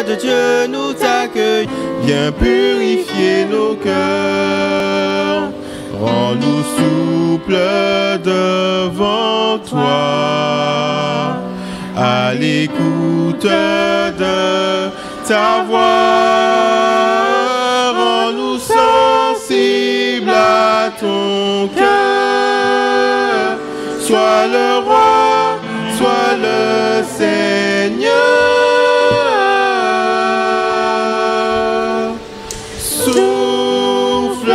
de Dieu, nous t'accueillons. Viens purifier nos cœurs. Rends-nous souples devant toi, à l'écoute de ta voix. Rends-nous sensibles à ton cœur. Sois le roi, sois le Seigneur. Souffle,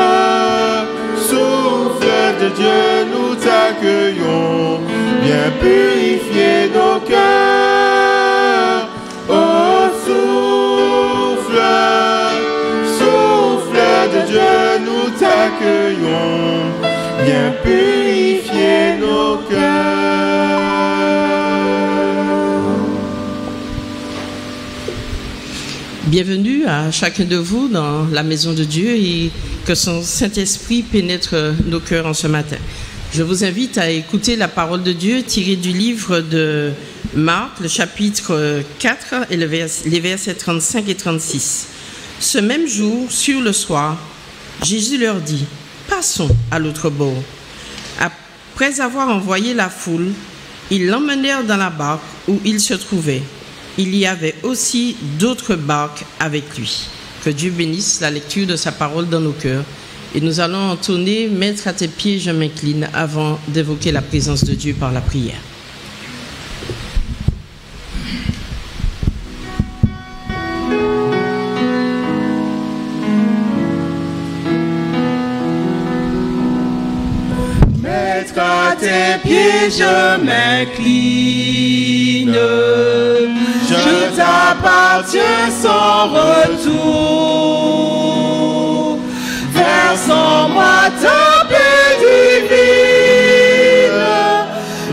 souffle de Dieu, nous t'accueillons. Viens purifier nos cœurs. Oh, souffle, souffle de Dieu, nous t'accueillons. Viens purifier nos cœurs. Bienvenue à chacun de vous dans la maison de Dieu et que son Saint-Esprit pénètre nos cœurs en ce matin. Je vous invite à écouter la parole de Dieu tirée du livre de Marc, le chapitre 4 et les versets 35 et 36. Ce même jour, sur le soir, Jésus leur dit « Passons à l'autre bord ». Après avoir envoyé la foule, ils l'emmenèrent dans la barque où il se trouvait. Il y avait aussi d'autres barques avec lui. Que Dieu bénisse la lecture de sa parole dans nos cœurs. Et nous allons entonner « Maître, à tes pieds, je m'incline » avant d'évoquer la présence de Dieu par la prière. Maître, à tes pieds, je m'incline. Je t'appartiens sans retour. Verse en moi ta paix divine.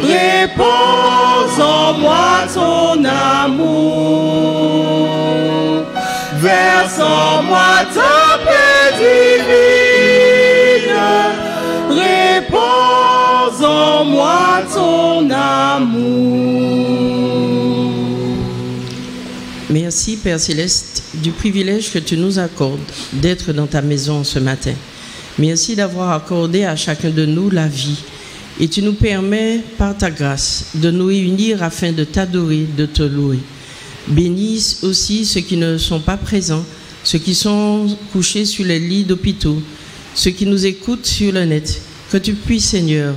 Réponds en moi ton amour. Verse en moi ta paix divine. Réponds en moi ton amour. Merci, Père Céleste, du privilège que tu nous accordes d'être dans ta maison ce matin. Merci d'avoir accordé à chacun de nous la vie. Et tu nous permets, par ta grâce, de nous réunir afin de t'adorer, de te louer. Bénis aussi ceux qui ne sont pas présents, ceux qui sont couchés sur les lits d'hôpitaux, ceux qui nous écoutent sur le net. Que tu puisses, Seigneur,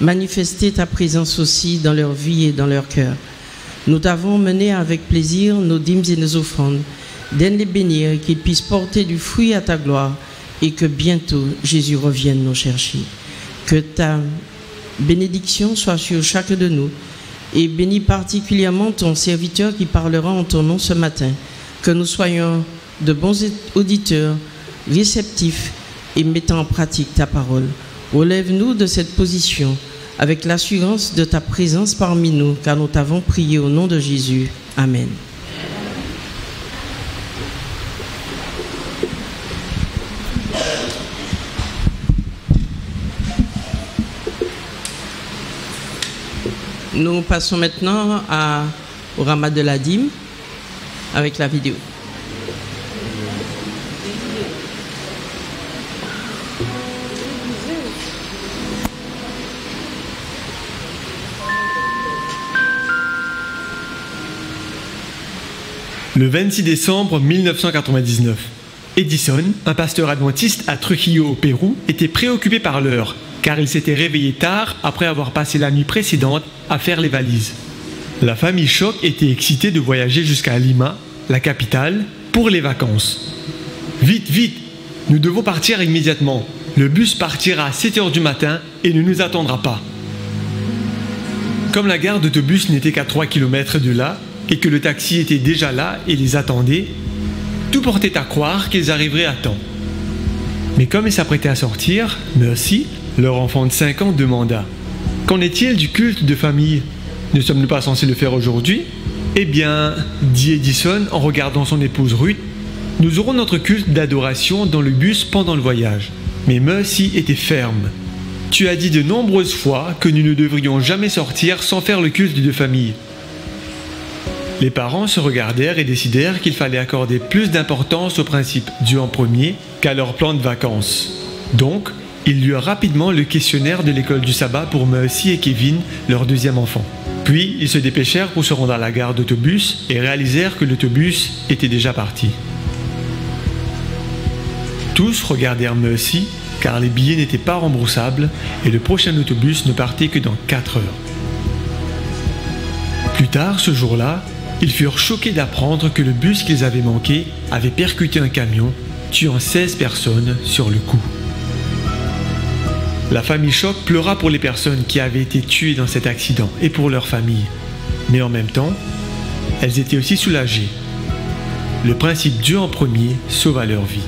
manifester ta présence aussi dans leur vie et dans leur cœur. Nous t'avons mené avec plaisir nos dîmes et nos offrandes. Donne les bénir, qu'ils puissent porter du fruit à ta gloire et que bientôt Jésus revienne nous chercher. Que ta bénédiction soit sur chacun de nous et bénis particulièrement ton serviteur qui parlera en ton nom ce matin. Que nous soyons de bons auditeurs, réceptifs et mettant en pratique ta parole. Relève-nous de cette position avec l'assurance de ta présence parmi nous, car nous t'avons prié au nom de Jésus. Amen. Nous passons maintenant au Ramas de la dîme avec la vidéo. Le 26 décembre 1999, Edison, un pasteur adventiste à Trujillo au Pérou, était préoccupé par l'heure, car il s'était réveillé tard après avoir passé la nuit précédente à faire les valises. La famille Choc était excitée de voyager jusqu'à Lima, la capitale, pour les vacances. « Vite, vite, nous devons partir immédiatement. Le bus partira à 7 h du matin et ne nous attendra pas. » Comme la gare d'autobus n'était qu'à 3 km de là, et que le taxi était déjà là et les attendait, tout portait à croire qu'ils arriveraient à temps. Mais comme ils s'apprêtaient à sortir, Mercy, leur enfant de 5 ans, demanda « Qu'en est-il du culte de famille? Ne sommes-nous pas censés le faire aujourd'hui ?» « Eh bien, dit Edison en regardant son épouse Ruth, nous aurons notre culte d'adoration dans le bus pendant le voyage. » Mais Mercy était ferme. « Tu as dit de nombreuses fois que nous ne devrions jamais sortir sans faire le culte de famille. » Les parents se regardèrent et décidèrent qu'il fallait accorder plus d'importance au principe Dieu en premier qu'à leur plan de vacances. Donc, ils lurent rapidement le questionnaire de l'école du sabbat pour Mercy et Kevin, leur deuxième enfant. Puis, ils se dépêchèrent pour se rendre à la gare d'autobus et réalisèrent que l'autobus était déjà parti. Tous regardèrent Mercy, car les billets n'étaient pas remboursables et le prochain autobus ne partait que dans 4 heures. Plus tard, ce jour-là, ils furent choqués d'apprendre que le bus qu'ils avaient manqué avait percuté un camion, tuant 16 personnes sur le coup. La famille Choc pleura pour les personnes qui avaient été tuées dans cet accident et pour leurs familles. Mais en même temps, elles étaient aussi soulagées. Le principe Dieu en premier sauva leur vie.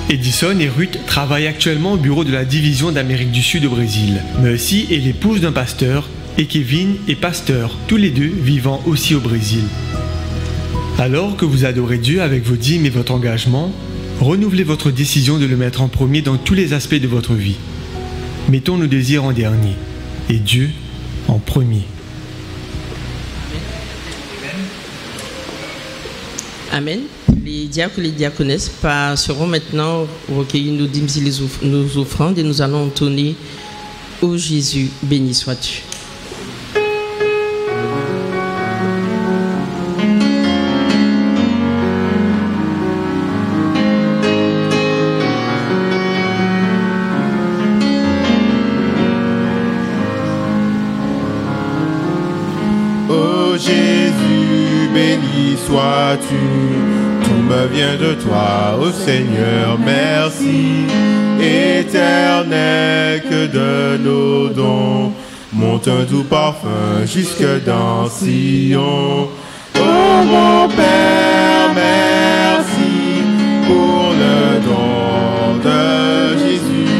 Edison et Ruth travaillent actuellement au bureau de la division d'Amérique du Sud au Brésil. Mercy est l'épouse d'un pasteur et Kevin est pasteur, tous les deux vivant aussi au Brésil. Alors que vous adorez Dieu avec vos dîmes et votre engagement, renouvelez votre décision de le mettre en premier dans tous les aspects de votre vie. Mettons nos désirs en dernier et Dieu en premier. Amen. Les diacres et les diaconesses seront maintenant recueillir nos dîmes et nos offrandes et nous allons entonner « Ô Jésus, béni sois-tu ». Jésus, béni sois-tu, tout me vient de toi, ô Seigneur, merci. Éternel, que de nos dons monte un doux parfum jusque dans Sion. Oh mon Père, merci pour le don de Jésus,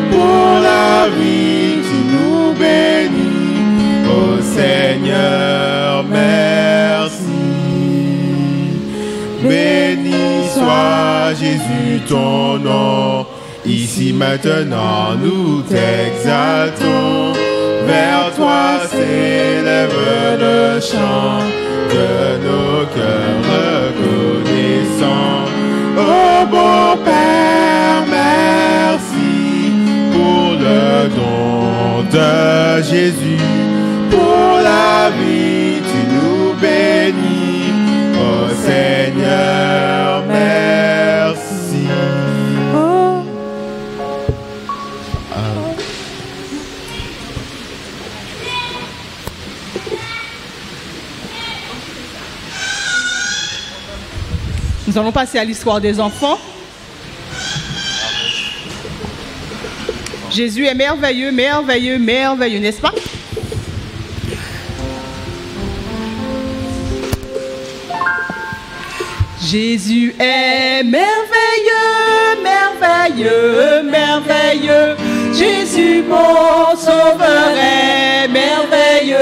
pour la vie tu nous bénis, ô Seigneur, merci. Béni soit Jésus ton nom, ici maintenant nous t'exaltons. Vers toi s'élève le chant de nos cœurs reconnaissants. Oh bon Père, merci pour le don de Jésus, pour la vie tu nous bénis, oh Seigneur, merci. Nous allons passer à l'histoire des enfants. Jésus est merveilleux, merveilleux, merveilleux, n'est-ce pas? Jésus est merveilleux, merveilleux, merveilleux. Jésus mon sauveur est merveilleux.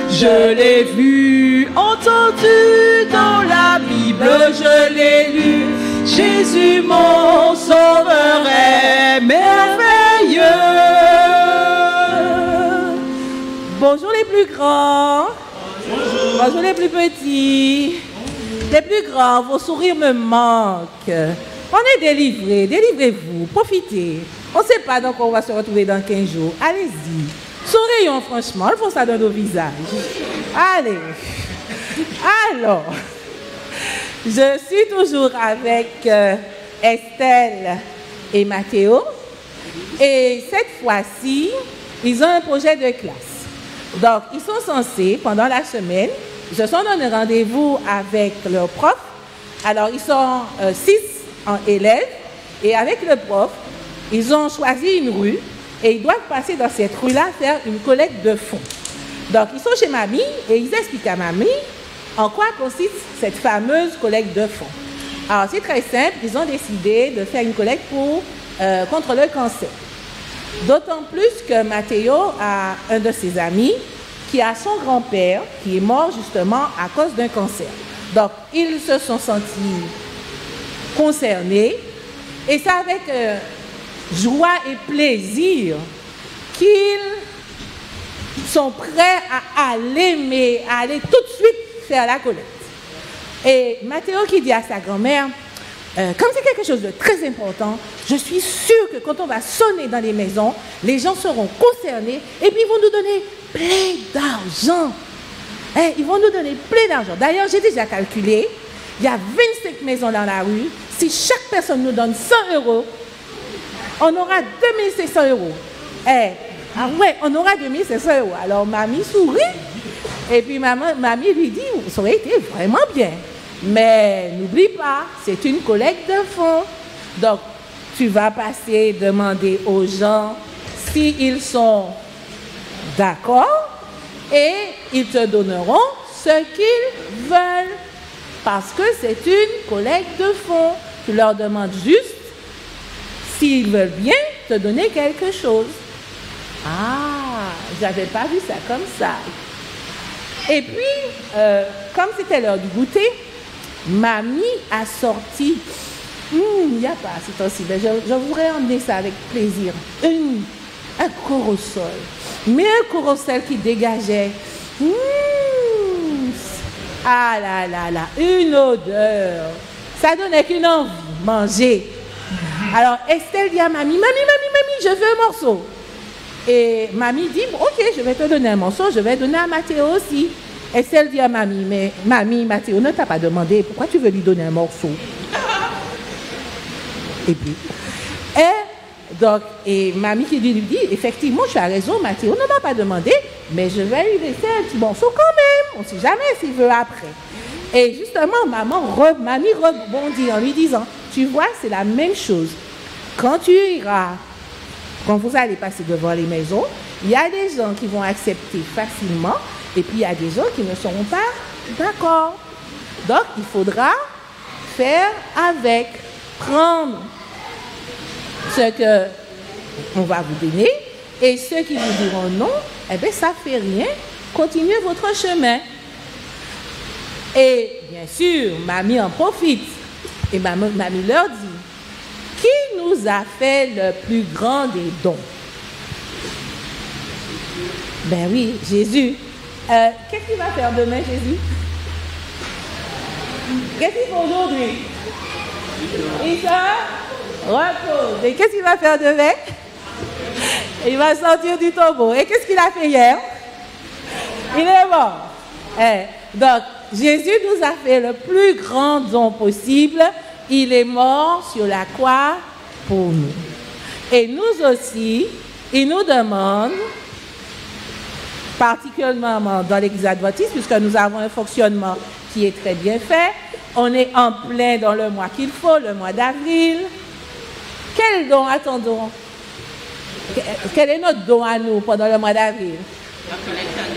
Je l'ai vu, entendu dans la Bible, je l'ai lu. Jésus mon sauveur est merveilleux. Bonjour les plus grands. Bonjour les plus petits. Les plus grands, vos sourires me manquent. On est délivrés, délivrez-vous, profitez. On ne sait pas donc on va se retrouver dans 15 jours. Allez-y. Sourions franchement, il faut ça dans nos visages. Allez. Alors, je suis toujours avec Estelle et Mathéo. Et cette fois-ci, ils ont un projet de classe. Donc, ils sont censés, pendant la semaine, ils se sont donné rendez-vous avec leur prof. Alors, ils sont 6 élèves. Et avec le prof, ils ont choisi une rue. Et ils doivent passer dans cette rue-là, faire une collecte de fonds. Donc, ils sont chez mamie et ils expliquent à mamie en quoi consiste cette fameuse collecte de fonds. Alors, c'est très simple. Ils ont décidé de faire une collecte contre le cancer. D'autant plus que Mathéo a un de ses amis qui a son grand-père qui est mort justement à cause d'un cancer. Donc, ils se sont sentis concernés et c'est avec joie et plaisir qu'ils sont prêts à aller tout de suite faire la collecte. Et Mathéo qui dit à sa grand-mère, comme c'est quelque chose de très important, je suis sûre que quand on va sonner dans les maisons, les gens seront concernés et puis ils vont nous donner plein d'argent. Ils vont nous donner plein d'argent. D'ailleurs, j'ai déjà calculé, il y a 25 maisons dans la rue. Si chaque personne nous donne 100 €, on aura 2500 €. Ah ouais, on aura 2500 €. Alors, mamie sourit. Et puis, mamie lui dit, ça aurait été vraiment bien. Mais n'oublie pas, c'est une collecte de fonds. Donc, tu vas passer, demander aux gens s'ils sont d'accord et ils te donneront ce qu'ils veulent. Parce que c'est une collecte de fonds. Tu leur demandes juste s'ils veulent bien te donner quelque chose. Ah, j'avais pas vu ça comme ça. Et puis, comme c'était l'heure du goûter, mamie a sorti, il n'y a pas c'est aussi, mais je voudrais emmener ça avec plaisir, un corosol, mais un corosol qui dégageait, ah là là là, une odeur, ça donnait qu'une envie, manger. Alors Estelle dit à mamie, je veux un morceau. Et mamie dit, ok, je vais te donner un morceau, je vais donner à Mathéo aussi. Estelle dit à mamie, mais mamie, Mathéo ne t'a pas demandé, pourquoi tu veux lui donner un morceau? Et puis, et mamie qui lui dit, effectivement, tu as raison, Mathéo ne m'a pas demandé, mais je vais lui laisser un petit morceau quand même, on ne sait jamais s'il veut après. Et justement, mamie rebondit en lui disant, tu vois, c'est la même chose. Quand vous allez passer devant les maisons, il y a des gens qui vont accepter facilement et puis il y a des gens qui ne seront pas d'accord. Donc, il faudra faire avec, prendre ce que on va vous donner et ceux qui vous diront non, eh bien, ça ne fait rien, continuez votre chemin. Et bien sûr, mamie en profite et mamie leur dit, qui nous a fait le plus grand des dons? Ben oui, Jésus. Qu'est-ce qu'il va faire demain, Jésus? Qu'est-ce qu'il fait aujourd'hui? Il se repose. Et qu'est-ce qu'il va faire demain? Il va sortir du tombeau. Et qu'est-ce qu'il a fait hier? Il est mort. Donc, Jésus nous a fait le plus grand don possible. Il est mort sur la croix pour nous. Et nous aussi, il nous demande, particulièrement dans l'Église adventiste, puisque nous avons un fonctionnement qui est très bien fait, on est en plein dans le mois qu'il faut, le mois d'avril. Quel don attendons? Quel est notre don à nous pendant le mois d'avril?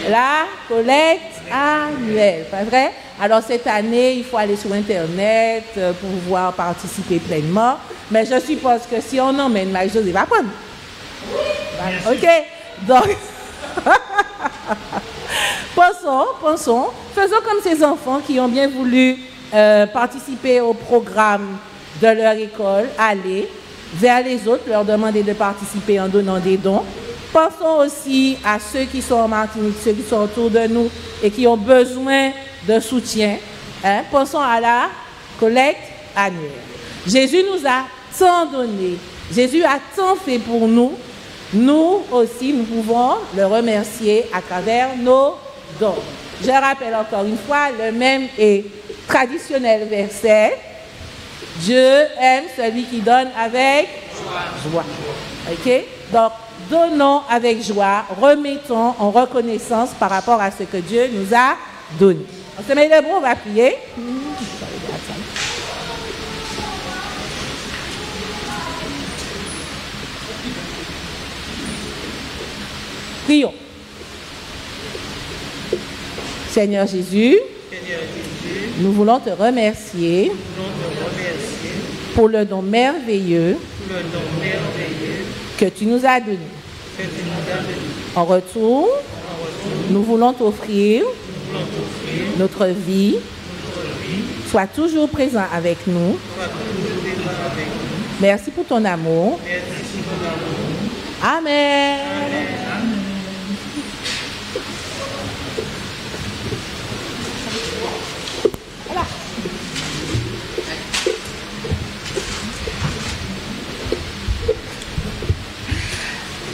La collecte annuelle, pas vrai? Alors cette année, il faut aller sur Internet pour pouvoir participer pleinement. Mais je suppose que si on emmène Marie-Josée, va prendre. Ok? Donc, pensons, faisons comme ces enfants qui ont bien voulu participer au programme de leur école, aller vers les autres, leur demander de participer en donnant des dons. Pensons aussi à ceux qui sont en Martinique, ceux qui sont autour de nous et qui ont besoin de soutien. Pensons à la collecte annuelle. Jésus nous a tant donné. Jésus a tant fait pour nous. Nous aussi, nous pouvons le remercier à travers nos dons. Je rappelle encore une fois le même et traditionnel verset. Dieu aime celui qui donne avec joie. Ok? Donc, donnons avec joie, remettons en reconnaissance par rapport à ce que Dieu nous a donné. On se met debout, on va prier. Prions. Seigneur Jésus, nous voulons te remercier pour le don merveilleux que tu nous as donné. En retour, nous voulons t'offrir notre vie. Sois toujours présent avec nous. Merci pour ton amour. Amen.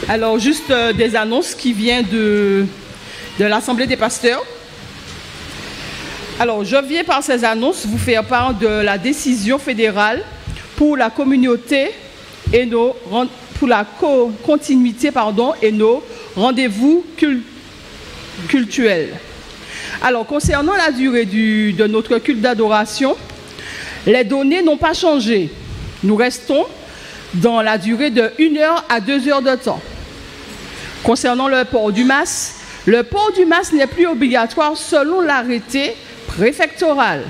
Alors, juste des annonces qui viennent de l'Assemblée des pasteurs. Alors, je viens par ces annonces vous faire part de la décision fédérale pour la communauté et pour la continuité et nos rendez-vous cultuels. Alors, concernant la durée de notre culte d'adoration, les données n'ont pas changé. Nous restons dans la durée de 1 heure à 2 heures de temps. Concernant le port du masque n'est plus obligatoire selon l'arrêté préfectoral.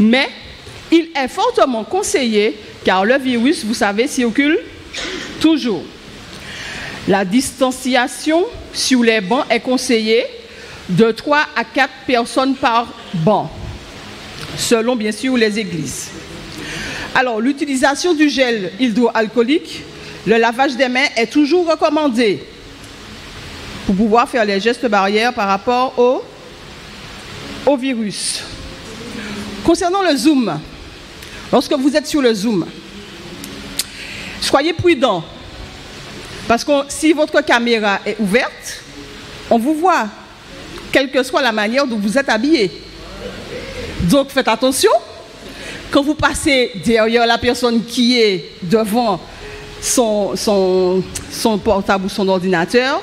Mais il est fortement conseillé car le virus, vous savez, circule toujours. La distanciation sur les bancs est conseillée de 3 à 4 personnes par banc, selon bien sûr les églises. Alors, l'utilisation du gel hydroalcoolique, le lavage des mains est toujours recommandé pour pouvoir faire les gestes barrières par rapport au virus. Concernant le Zoom, lorsque vous êtes sur le Zoom, soyez prudents, parce que si votre caméra est ouverte, on vous voit, quelle que soit la manière dont vous êtes habillé. Donc faites attention, quand vous passez derrière la personne qui est devant son portable ou son ordinateur,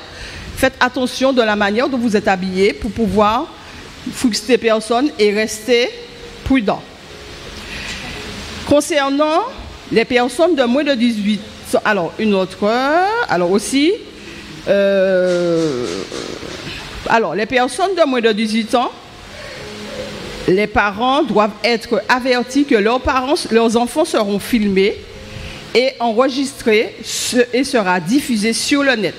faites attention de la manière dont vous êtes habillé pour pouvoir fixer les personnes et rester prudent. Concernant les personnes de moins de 18 ans, alors une autre, alors aussi, alors les personnes de moins de 18 ans, les parents doivent être avertis que leurs enfants seront filmés et enregistrés et sera diffusé sur le net.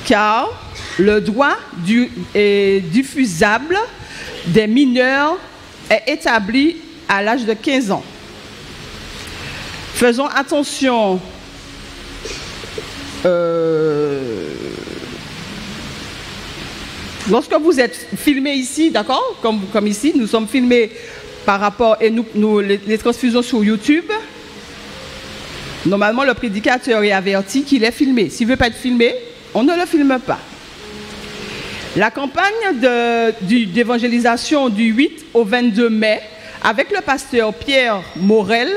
Car le droit diffusable des mineurs est établi à l'âge de 15 ans. Faisons attention lorsque vous êtes filmé ici, d'accord, comme ici, nous sommes filmés par rapport, et nous les transfusions sur YouTube. Normalement, le prédicateur est averti qu'il est filmé. S'il ne veut pas être filmé, on ne le filme pas. La campagne d'évangélisation du 8 au 22 mai, avec le pasteur Pierre Morel,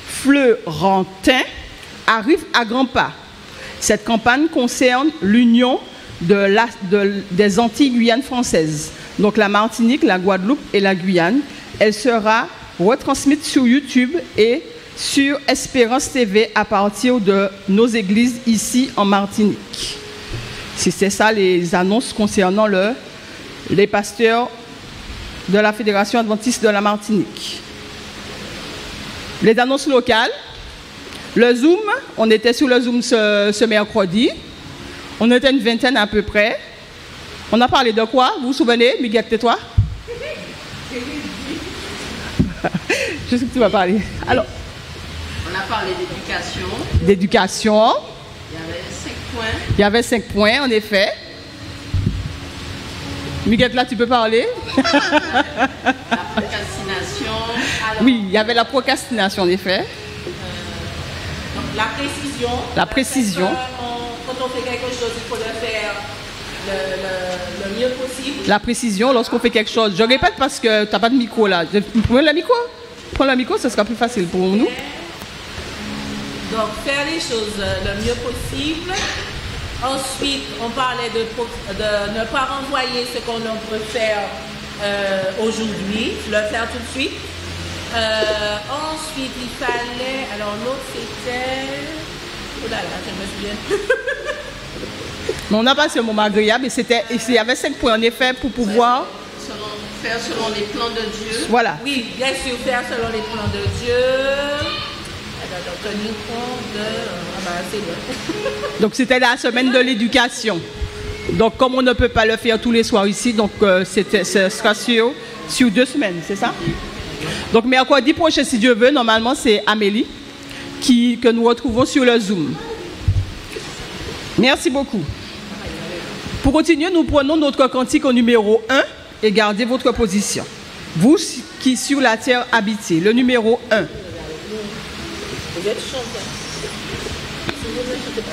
Fleurentin, arrive à grands pas. Cette campagne concerne l'union des Antilles-Guyane françaises, donc la Martinique, la Guadeloupe et la Guyane. Elle sera retransmise sur YouTube et sur Espérance TV à partir de nos églises ici en Martinique. C'est ça les annonces concernant les pasteurs de la Fédération adventiste de la Martinique. Les annonces locales. Le Zoom, on était sur le Zoom ce mercredi. On était une vingtaine à peu près. On a parlé de quoi? Vous vous souvenez, Miguel, tais-toi? Je sais que tu vas parler. Alors, on a parlé d'éducation. D'éducation. Il y avait 5 points. Il y avait 5 points, en effet. Miguel, là, tu peux parler? La procrastination. Alors, oui, il y avait la procrastination, en effet. Donc, la précision. La précision. Quand on fait quelque chose, il faut le faire le mieux possible. La précision lorsqu'on fait quelque chose. Je répète parce que tu n'as pas de micro là. Prends le micro. Prends le micro, ce sera plus facile pour nous. Donc, faire les choses le mieux possible. Ensuite, on parlait de ne pas renvoyer ce qu'on peut faire aujourd'hui, le faire tout de suite. Ensuite, il fallait... Alors, l'autre, c'était... Oh là là, je me souviens. Mais on a passé un moment agréable et il y avait 5 points en effet pour pouvoir... Faire selon les plans de Dieu. Voilà. Oui, bien sûr, faire selon les plans de Dieu. Tenir compte de... c'est bien. Donc, c'était la semaine de l'éducation. Donc, comme on ne peut pas le faire tous les soirs ici, donc ce sera sur 2 semaines, c'est ça? Donc, mercredi prochain, si Dieu veut, normalement, c'est Amélie que nous retrouvons sur le Zoom. Merci beaucoup. Pour continuer, nous prenons notre cantique au numéro 1 et gardez votre position. Vous qui sur la terre habitez, le numéro 1. Vous êtes chanteur. Si vous ne chantez pas,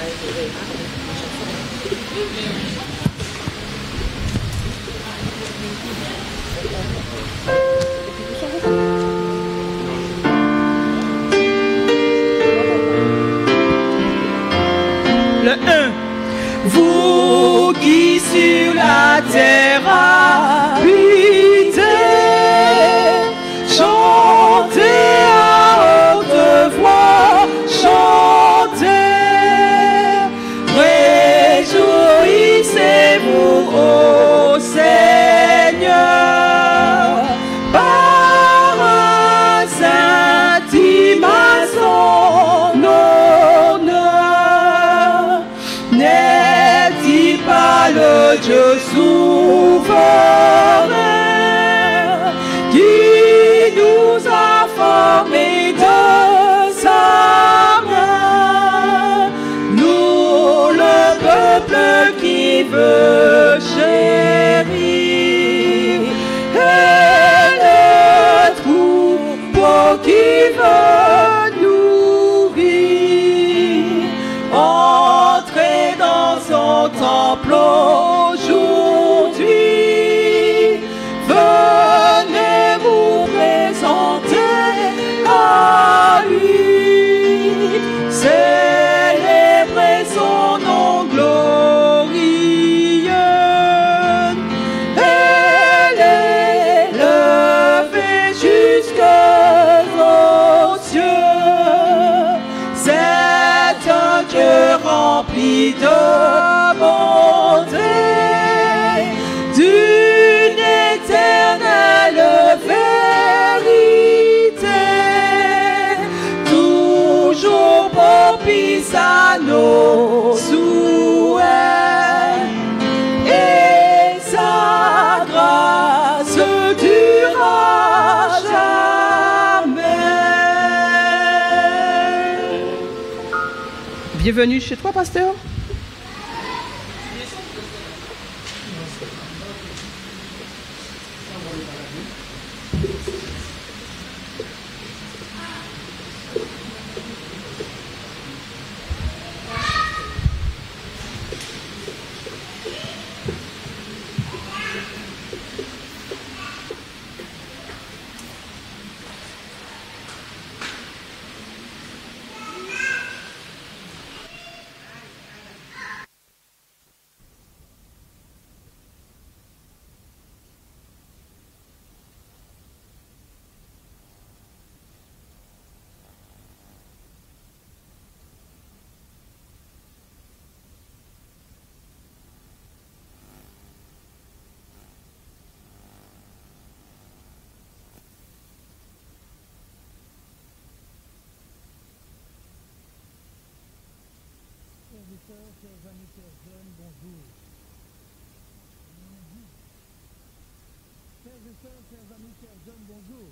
Le 1. Vous qui sur la terre habitez, chantez à haute voix, chantez, réjouissez-vous au Seigneur, par un saint image son honneur. N'est-il pas le Dieu souverain qui nous a formés de sa main, nous le peuple qui veut chérir, et le troupeau qui veut nourrir. Entrez dans son temple aujourd'hui, venez vous présenter à lui, célébrez son nom glorieux, élevez jusqu'aux cieux. C'est un Dieu rempli de bonté, d'une éternelle vérité, toujours propice à nos souhaits, et sa grâce durera jamais. Bienvenue chez toi, pasteur. Chers amis, chers jeunes, bonjour. Chers et sœurs, chers amis, chers jeunes, bonjour.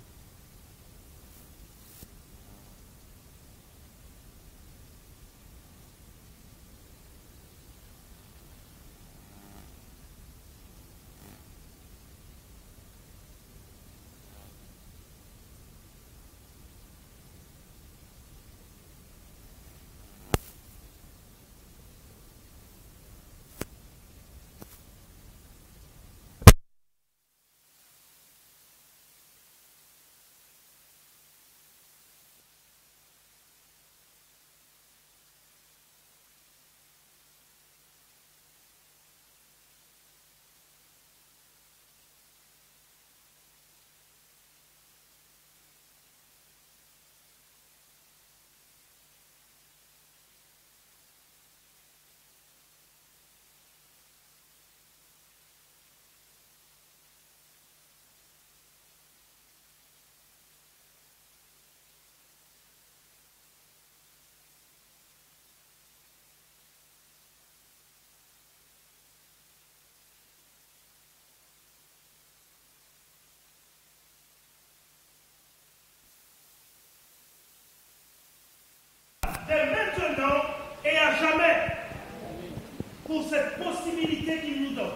pour cette possibilité qu'il nous donne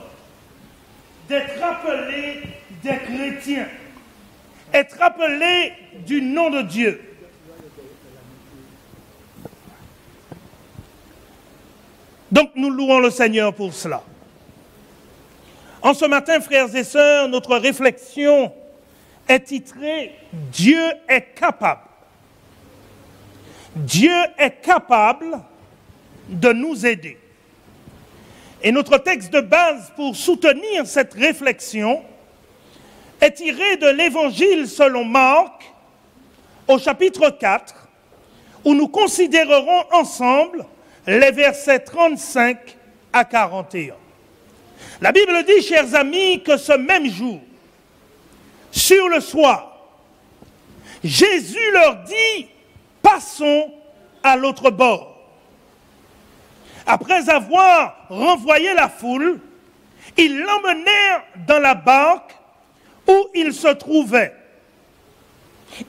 d'être appelés des chrétiens, être appelés du nom de Dieu. Donc nous louons le Seigneur pour cela. En ce matin, frères et sœurs, notre réflexion est titrée « Dieu est capable ». Dieu est capable de nous aider. Et notre texte de base pour soutenir cette réflexion est tiré de l'Évangile selon Marc, au chapitre 4, où nous considérerons ensemble les versets 35 à 41. La Bible dit, chers amis, que ce même jour, sur le soir, Jésus leur dit, passons à l'autre bord. Après avoir renvoyé la foule, ils l'emmenèrent dans la barque où il se trouvait.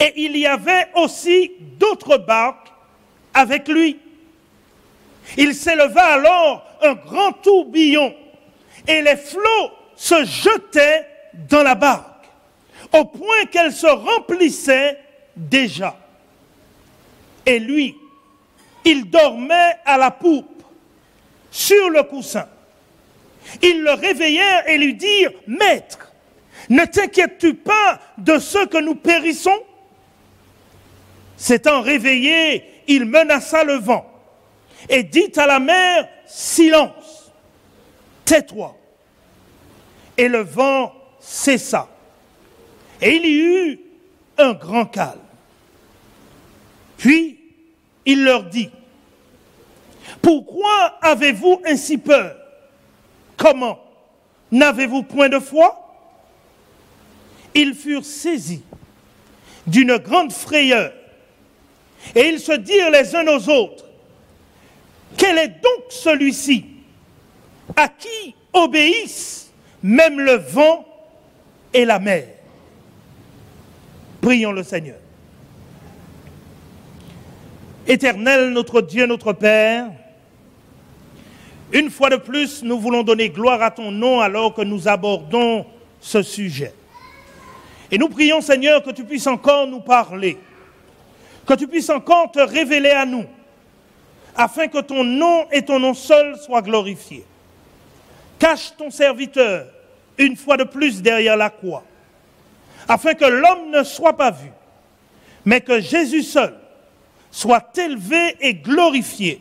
Et il y avait aussi d'autres barques avec lui. Il s'éleva alors un grand tourbillon et les flots se jetaient dans la barque, au point qu'elle se remplissait déjà. Et lui, il dormait à la poupe, sur le coussin. Ils le réveillèrent et lui dirent, « Maître, ne t'inquiètes-tu pas de ce que nous périssons ?» S'étant réveillé, il menaça le vent et dit à la mer, « Silence, tais-toi !» Et le vent cessa. Et il y eut un grand calme. Puis, il leur dit, « Pourquoi avez-vous ainsi peur? Comment? N'avez-vous point de foi? » Ils furent saisis d'une grande frayeur, et ils se dirent les uns aux autres, « Quel est donc celui-ci, à qui obéissent même le vent et la mer? » Prions le Seigneur. Éternel, notre Dieu, notre Père, une fois de plus, nous voulons donner gloire à ton nom alors que nous abordons ce sujet. Et nous prions, Seigneur, que tu puisses encore nous parler, que tu puisses encore te révéler à nous, afin que ton nom et ton nom seul soient glorifiés. Cache ton serviteur une fois de plus derrière la croix, afin que l'homme ne soit pas vu, mais que Jésus seul soit élevé et glorifié,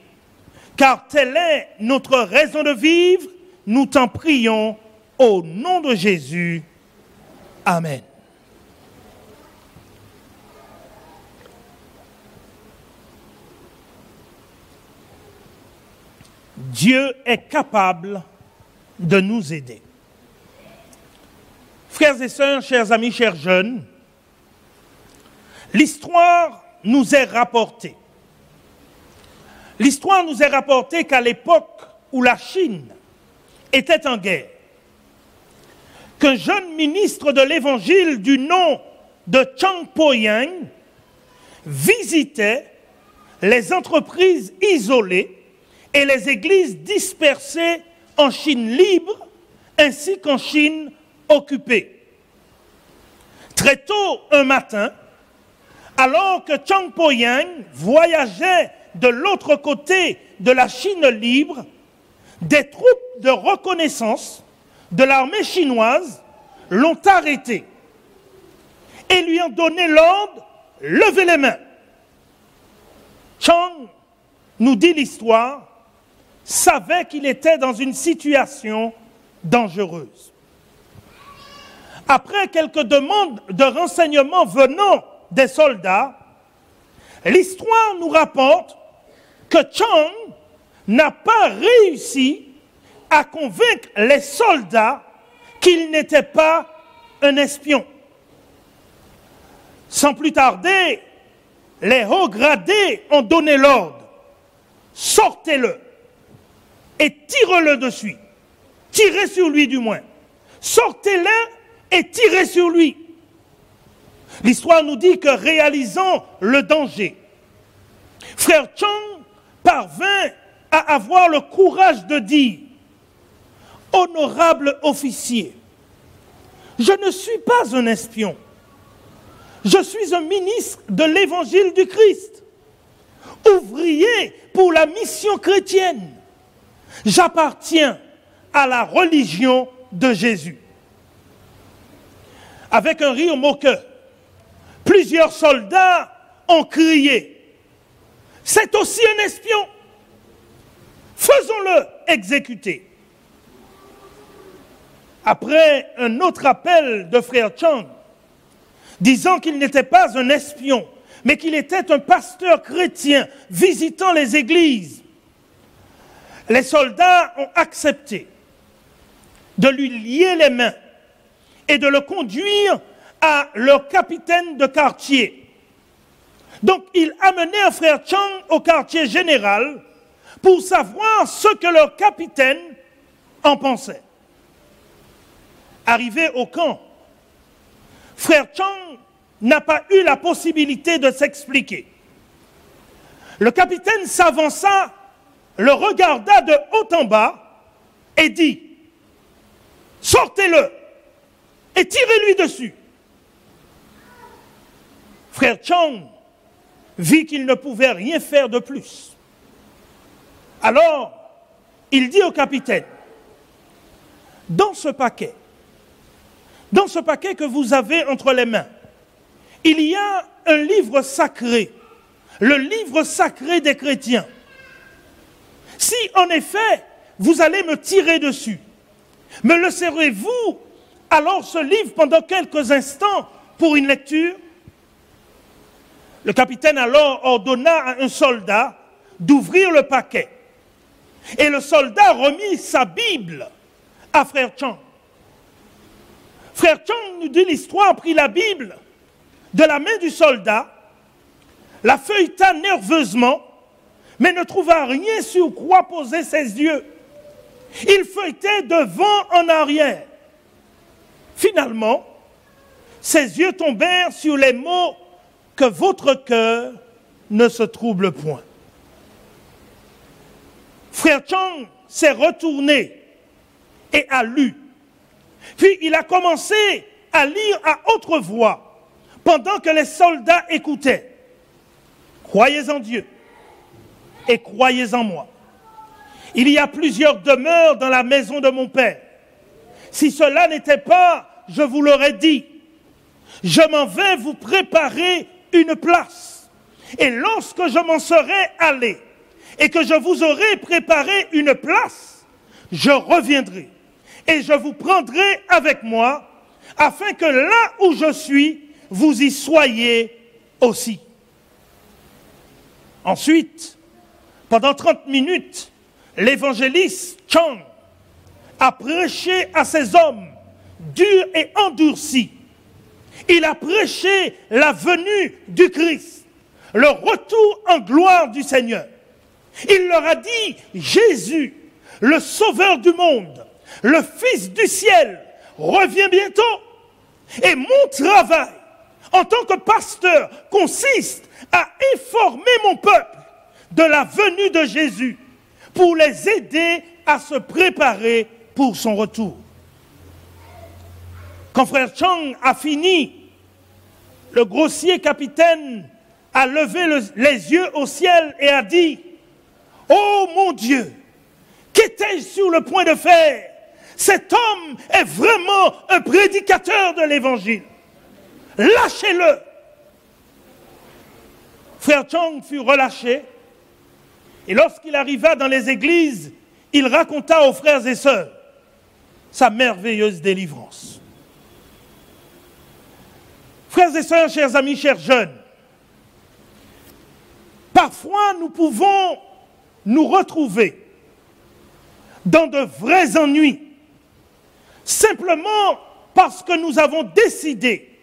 car telle est notre raison de vivre, nous t'en prions au nom de Jésus. Amen. Dieu est capable de nous aider. Frères et sœurs, chers amis, chers jeunes, l'histoire nous est rapportée. L'histoire nous est rapportée qu'à l'époque où la Chine était en guerre, qu'un jeune ministre de l'Évangile du nom de Chang Po-yang visitait les entreprises isolées et les églises dispersées en Chine libre ainsi qu'en Chine occupée. Très tôt un matin, alors que Chang Po-yang voyageait de l'autre côté de la Chine libre, des troupes de reconnaissance de l'armée chinoise l'ont arrêté et lui ont donné l'ordre « Levez les mains ». Chang, nous dit l'histoire, savait qu'il était dans une situation dangereuse. Après quelques demandes de renseignements venant des soldats, l'histoire nous rapporte que Chang n'a pas réussi à convaincre les soldats qu'il n'était pas un espion. Sans plus tarder, les hauts gradés ont donné l'ordre. Sortez-le et tirez-le dessus. Tirez sur lui du moins. Sortez-le et tirez sur lui. L'histoire nous dit que réalisant le danger, frère Chang parvint à avoir le courage de dire « Honorable officier, je ne suis pas un espion. Je suis un ministre de l'Évangile du Christ, ouvrier pour la mission chrétienne. J'appartiens à la religion de Jésus. Avec un rire moqueur, plusieurs soldats ont crié « C'est aussi un espion! Faisons-le exécuter !» Après un autre appel de frère Chang, disant qu'il n'était pas un espion, mais qu'il était un pasteur chrétien visitant les églises, les soldats ont accepté de lui lier les mains et de le conduire à leur capitaine de quartier. Donc, ils amenèrent frère Chang au quartier général pour savoir ce que leur capitaine en pensait. Arrivé au camp, frère Chang n'a pas eu la possibilité de s'expliquer. Le capitaine s'avança, le regarda de haut en bas et dit « Sortez-le et tirez-lui dessus !» Frère Chang vit qu'il ne pouvait rien faire de plus. Alors, il dit au capitaine « Dans ce paquet que vous avez entre les mains, il y a un livre sacré, le livre sacré des chrétiens. Si en effet vous allez me tirer dessus, me laisserez-vous alors ce livre pendant quelques instants pour une lecture ?» Le capitaine alors ordonna à un soldat d'ouvrir le paquet. Et le soldat remit sa Bible à frère Chang. Frère Chang nous dit l'histoire, prit la Bible de la main du soldat, la feuilleta nerveusement, mais ne trouva rien sur quoi poser ses yeux. Il feuilletait devant en arrière. Finalement, ses yeux tombèrent sur les mots « Que votre cœur ne se trouble point ». Frère Chang s'est retourné et a lu. Puis il a commencé à lire à haute voix pendant que les soldats écoutaient. « Croyez en Dieu et croyez en moi. Il y a plusieurs demeures dans la maison de mon Père. Si cela n'était pas, je vous l'aurais dit. Je m'en vais vous préparer une place. Et lorsque je m'en serai allé et que je vous aurai préparé une place, je reviendrai et je vous prendrai avec moi, afin que là où je suis, vous y soyez aussi. » Ensuite, pendant 30 minutes, l'évangéliste Chang a prêché à ces hommes durs et endurcis. Il a prêché la venue du Christ, le retour en gloire du Seigneur. Il leur a dit, Jésus, le Sauveur du monde, le Fils du ciel, revient bientôt. Et mon travail, en tant que pasteur, consiste à informer mon peuple de la venue de Jésus pour les aider à se préparer pour son retour. Quand frère Chang a fini, le grossier capitaine a levé les yeux au ciel et a dit « Oh mon Dieu, qu'étais-je sur le point de faire? Cet homme est vraiment un prédicateur de l'Évangile. Lâchez-le !» Frère Chang fut relâché et lorsqu'il arriva dans les églises, il raconta aux frères et sœurs sa merveilleuse délivrance. Frères et sœurs, chers amis, chers jeunes, parfois nous pouvons nous retrouver dans de vrais ennuis, simplement parce que nous avons décidé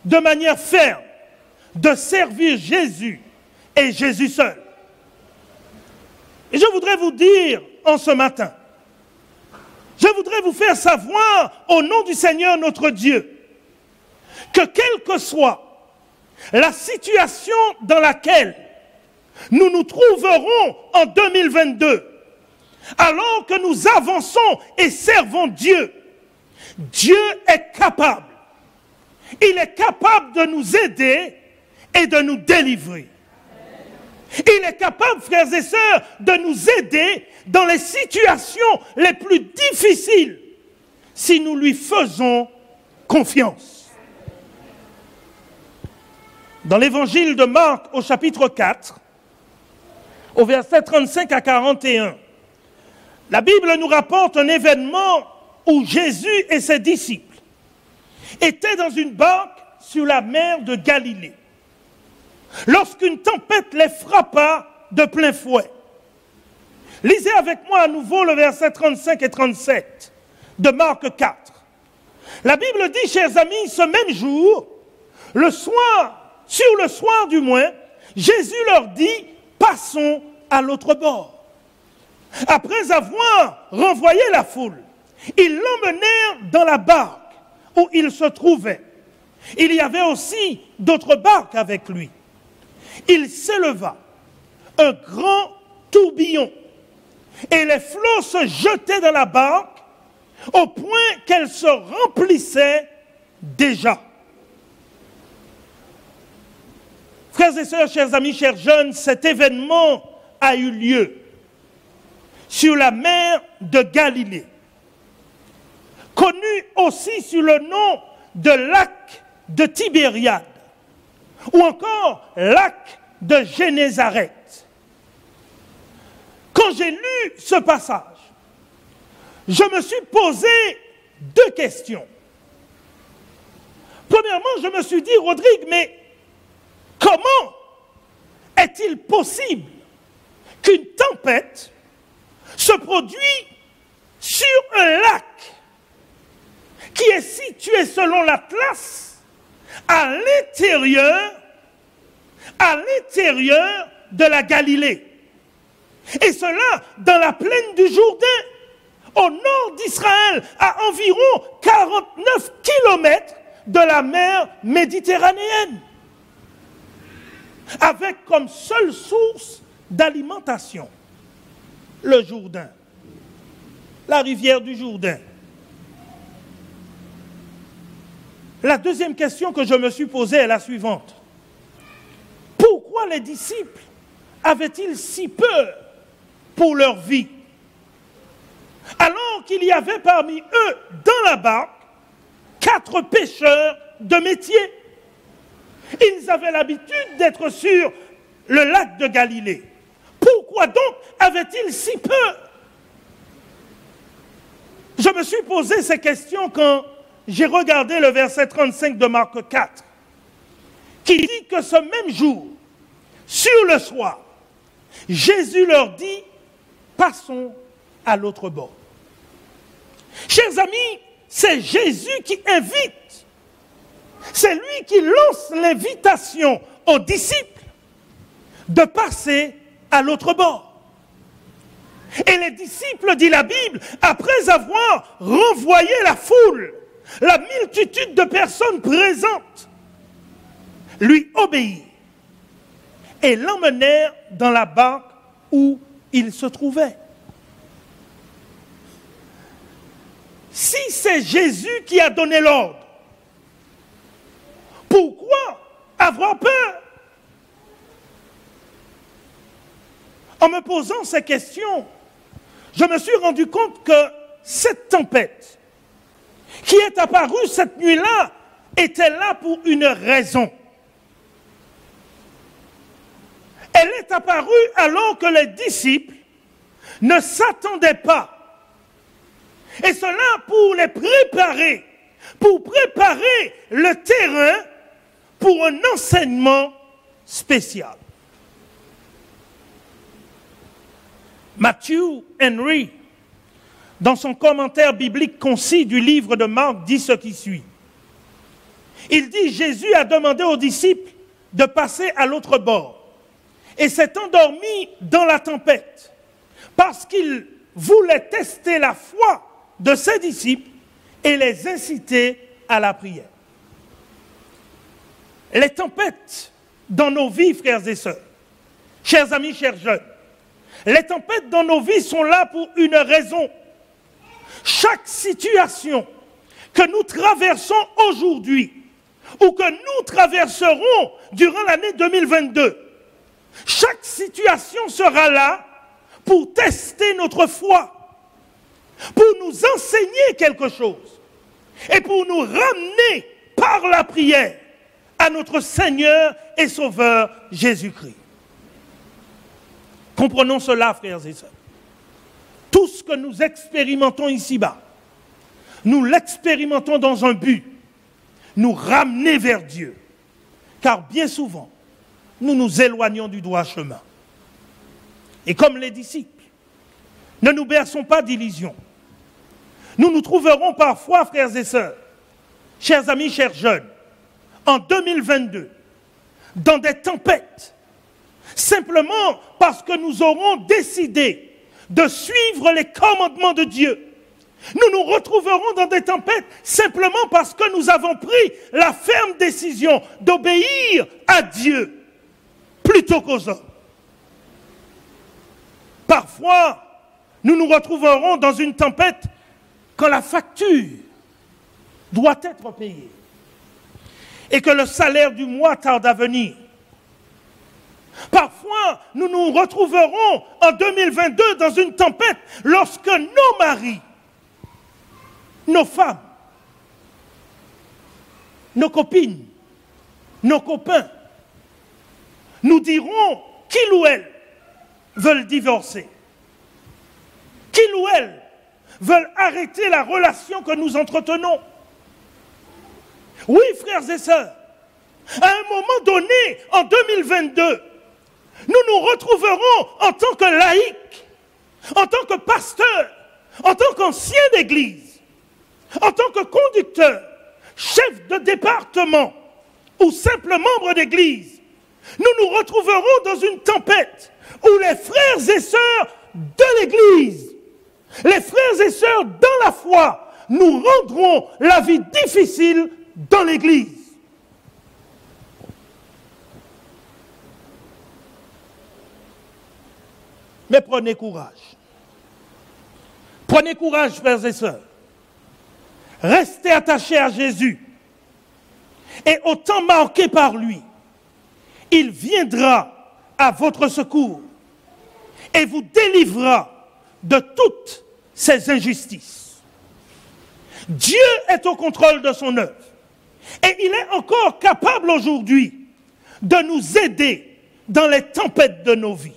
de manière ferme de servir Jésus et Jésus seul. Et je voudrais vous dire en ce matin, je voudrais vous faire savoir au nom du Seigneur notre Dieu, que quelle que soit la situation dans laquelle nous nous trouverons en 2022, alors que nous avançons et servons Dieu, Dieu est capable. Il est capable de nous aider et de nous délivrer. Il est capable, frères et sœurs, de nous aider dans les situations les plus difficiles si nous lui faisons confiance. Dans l'évangile de Marc au chapitre 4, au verset 35 à 41, la Bible nous rapporte un événement où Jésus et ses disciples étaient dans une barque sur la mer de Galilée, lorsqu'une tempête les frappa de plein fouet. Lisez avec moi à nouveau le verset 35 et 37 de Marc 4. La Bible dit, chers amis, ce même jour, sur le soir du moins, Jésus leur dit, passons à l'autre bord. Après avoir renvoyé la foule, ils l'emmenèrent dans la barque où il se trouvait. Il y avait aussi d'autres barques avec lui. Il s'éleva un grand tourbillon et les flots se jetaient dans la barque au point qu'elle se remplissait déjà. Frères et sœurs, chers amis, chers jeunes, cet événement a eu lieu sur la mer de Galilée, connu aussi sous le nom de lac de Tibériade, ou encore lac de Génézareth. Quand j'ai lu ce passage, je me suis posé deux questions. Premièrement, je me suis dit, Rodrigue, mais comment est-il possible qu'une tempête se produit sur un lac qui est situé selon l'Atlas à l'intérieur de la Galilée? Et cela dans la plaine du Jourdain, au nord d'Israël, à environ 49 kilomètres de la mer Méditerranéenne, avec comme seule source d'alimentation le Jourdain, la rivière du Jourdain. La deuxième question que je me suis posée est la suivante. Pourquoi les disciples avaient-ils si peur pour leur vie, alors qu'il y avait parmi eux, dans la barque, 4 pêcheurs de métier? Ils avaient l'habitude d'être sur le lac de Galilée. Pourquoi donc avaient-ils si peur? Je me suis posé ces questions quand j'ai regardé le verset 35 de Marc 4, qui dit que ce même jour, sur le soir, Jésus leur dit, passons à l'autre bord. Chers amis, c'est Jésus qui invite. C'est lui qui lance l'invitation aux disciples de passer à l'autre bord. Et les disciples, dit la Bible, après avoir renvoyé la foule, la multitude de personnes présentes, lui obéirent et l'emmenèrent dans la barque où il se trouvait. Si c'est Jésus qui a donné l'ordre, pourquoi avoir peur? En me posant ces questions, je me suis rendu compte que cette tempête qui est apparue cette nuit-là était là pour une raison. Elle est apparue alors que les disciples ne s'attendaient pas. Et cela pour les préparer, pour préparer le terrain pour un enseignement spécial. Matthew Henry, dans son commentaire biblique concis du livre de Marc, dit ce qui suit. Il dit, Jésus a demandé aux disciples de passer à l'autre bord et s'est endormi dans la tempête parce qu'il voulait tester la foi de ses disciples et les inciter à la prière. Les tempêtes dans nos vies, frères et sœurs, chers amis, chers jeunes, les tempêtes dans nos vies sont là pour une raison. Chaque situation que nous traversons aujourd'hui ou que nous traverserons durant l'année 2022 Chaque situation sera là pour tester notre foi, pour nous enseigner quelque chose et pour nous ramener par la prière à notre Seigneur et Sauveur Jésus-Christ. Comprenons cela, frères et sœurs. Tout ce que nous expérimentons ici-bas, nous l'expérimentons dans un but, nous ramener vers Dieu. Car bien souvent, nous nous éloignons du droit chemin. Et comme les disciples, ne nous berçons pas d'illusions. Nous nous trouverons parfois, frères et sœurs, chers amis, chers jeunes, en 2022, dans des tempêtes, simplement parce que nous aurons décidé de suivre les commandements de Dieu. Nous nous retrouverons dans des tempêtes simplement parce que nous avons pris la ferme décision d'obéir à Dieu plutôt qu'aux hommes. Parfois, nous nous retrouverons dans une tempête quand la facture doit être payée et que le salaire du mois tarde à venir. Parfois, nous nous retrouverons en 2022 dans une tempête lorsque nos maris, nos femmes, nos copines, nos copains nous diront qu'ils ou elles veulent divorcer, qu'ils ou elles veulent arrêter la relation que nous entretenons. Oui, frères et sœurs, à un moment donné, en 2022, nous nous retrouverons en tant que laïcs, en tant que pasteurs, en tant qu'anciens d'église, en tant que conducteurs, chefs de département ou simples membres d'église. Nous nous retrouverons dans une tempête où les frères et sœurs de l'église, les frères et sœurs dans la foi, nous rendront la vie difficile dans l'église. Mais prenez courage. Prenez courage, frères et sœurs. Restez attachés à Jésus. Et au temps marqué par lui, il viendra à votre secours et vous délivrera de toutes ces injustices. Dieu est au contrôle de son œuvre et il est encore capable aujourd'hui de nous aider dans les tempêtes de nos vies.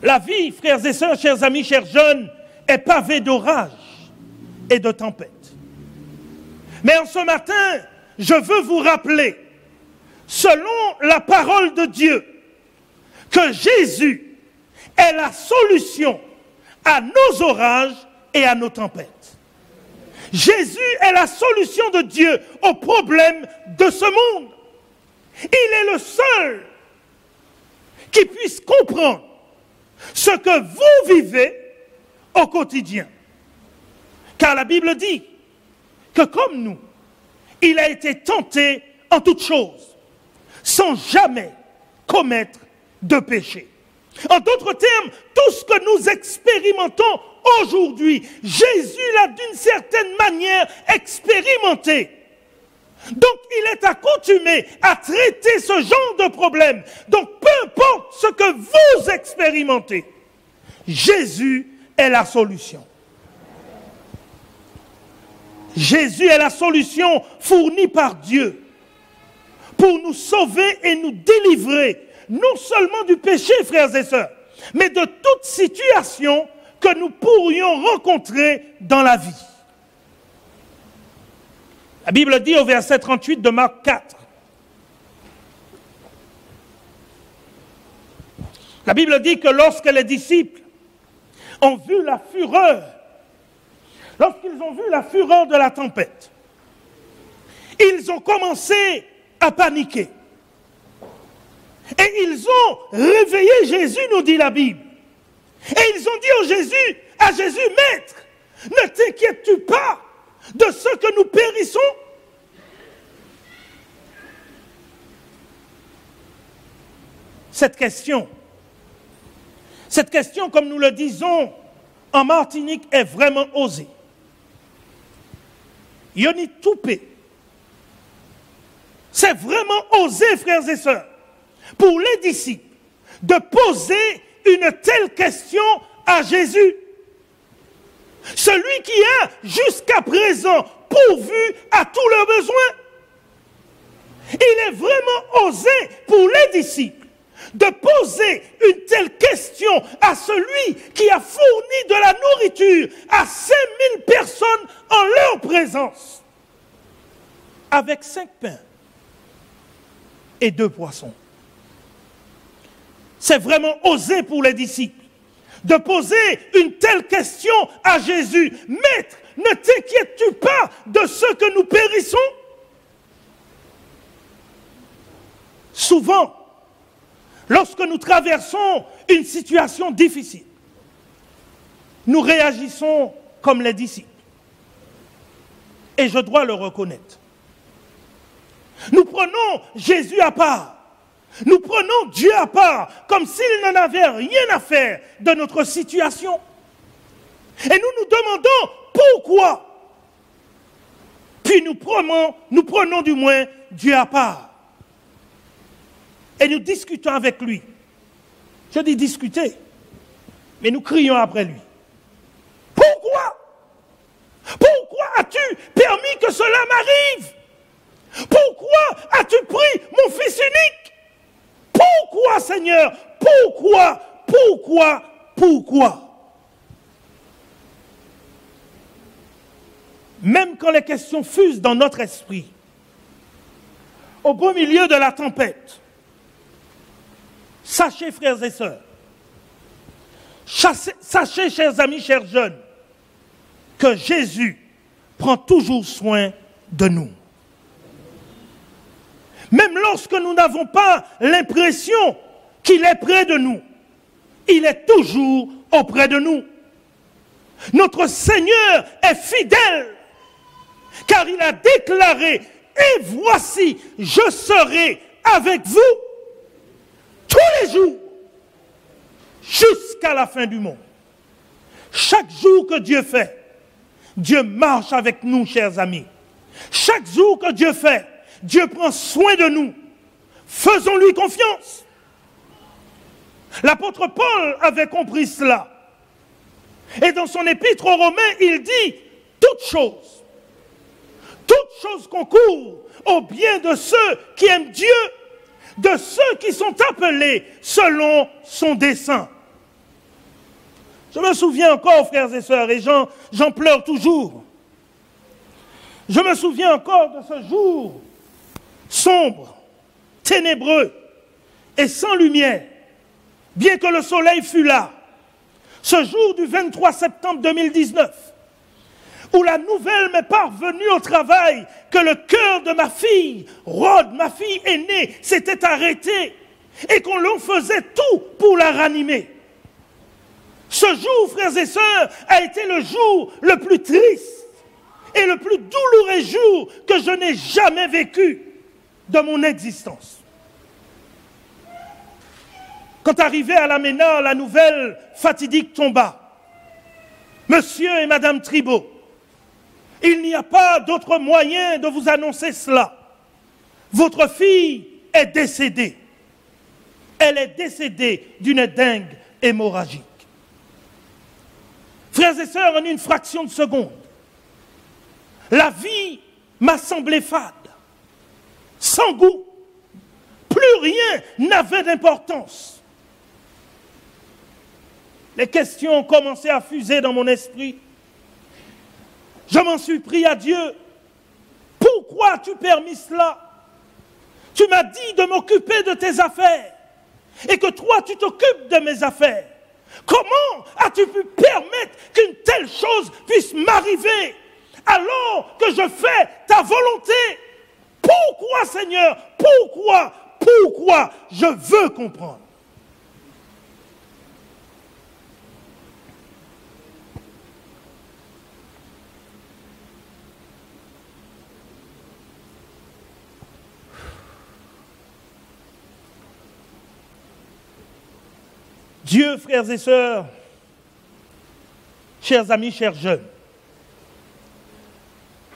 La vie, frères et sœurs, chers amis, chers jeunes, est pavée d'orages et de tempêtes. Mais en ce matin, je veux vous rappeler, selon la parole de Dieu, que Jésus est la solution à nos orages et à nos tempêtes. Jésus est la solution de Dieu aux problèmes de ce monde. Il est le seul qui puisse comprendre ce que vous vivez au quotidien. Car la Bible dit que comme nous, il a été tenté en toutes choses, sans jamais commettre de péché. En d'autres termes, tout ce que nous expérimentons aujourd'hui, Jésus l'a d'une certaine manière expérimenté. Donc il est accoutumé à traiter ce genre de problème. Donc peu importe ce que vous expérimentez, Jésus est la solution. Jésus est la solution fournie par Dieu pour nous sauver et nous délivrer, non seulement du péché, frères et sœurs, mais de toute situation que nous pourrions rencontrer dans la vie. La Bible dit au verset 38 de Marc 4, la Bible dit que lorsque les disciples ont vu la fureur, lorsqu'ils ont vu la fureur de la tempête, ils ont commencé à paniquer. Et ils ont réveillé Jésus, nous dit la Bible. Et ils ont dit à Jésus, Maître, ne t'inquiètes-tu pas de ce que nous périssons? Cette question, comme nous le disons en Martinique, est vraiment osée. Yoni toupé. C'est vraiment osé, frères et sœurs. pour les disciples de poser une telle question à Jésus? Celui qui a jusqu'à présent pourvu à tous leurs besoins. Il est vraiment osé pour les disciples de poser une telle question à celui qui a fourni de la nourriture à 5000 personnes en leur présence, avec 5 pains et 2 poissons. C'est vraiment osé pour les disciples de poser une telle question à Jésus. Maître, ne t'inquiètes-tu pas de ce que nous périssons? Souvent, lorsque nous traversons une situation difficile, nous réagissons comme les disciples. Et je dois le reconnaître. Nous prenons Jésus à part. Nous prenons Dieu à part, comme s'il n'en avait rien à faire de notre situation. Et nous nous demandons pourquoi. Puis nous prenons du moins Dieu à part. Et nous discutons avec lui. Je dis discuter, mais nous crions après lui. Pourquoi? Pourquoi as-tu permis que cela m'arrive? Pourquoi as-tu pris mon fils unique? Pourquoi, Seigneur? Pourquoi? Même quand les questions fusent dans notre esprit, au beau milieu de la tempête, sachez, frères et sœurs, sachez, chers amis, chers jeunes, que Jésus prend toujours soin de nous. Même lorsque nous n'avons pas l'impression qu'il est près de nous, il est toujours auprès de nous. Notre Seigneur est fidèle, car il a déclaré, et voici, je serai avec vous tous les jours, jusqu'à la fin du monde. Chaque jour que Dieu fait, Dieu marche avec nous, chers amis. Chaque jour que Dieu fait, Dieu prend soin de nous. Faisons-lui confiance. L'apôtre Paul avait compris cela. Et dans son épître aux Romains, il dit toutes choses concourent au bien de ceux qui aiment Dieu, de ceux qui sont appelés selon son dessein. Je me souviens encore, frères et sœurs, et j'en pleure toujours. Je me souviens encore de ce jour sombre, ténébreux et sans lumière, bien que le soleil fût là. Ce jour du 23 septembre 2019, où la nouvelle m'est parvenue au travail que le cœur de ma fille, Rod, ma fille aînée, s'était arrêté et qu'on l'on faisait tout pour la ranimer. Ce jour, frères et sœurs, a été le jour le plus triste et le plus douloureux jour que je n'ai jamais vécu de mon existence. Quand arrivé à la Ménard, la nouvelle fatidique tomba. Monsieur et Madame Tribault, il n'y a pas d'autre moyen de vous annoncer cela. Votre fille est décédée. Elle est décédée d'une dengue hémorragique. Frères et sœurs, en une fraction de seconde, la vie m'a semblé fade, sans goût. Plus rien n'avait d'importance. Les questions ont commencé à fuser dans mon esprit. Je m'en suis pris à Dieu. Pourquoi as-tu permis cela? Tu m'as dit de m'occuper de tes affaires et que toi tu t'occupes de mes affaires. Comment as-tu pu permettre qu'une telle chose puisse m'arriver alors que je fais ta volonté? Pourquoi, Seigneur? Pourquoi? Je veux comprendre. Dieu, frères et sœurs, chers amis, chers jeunes,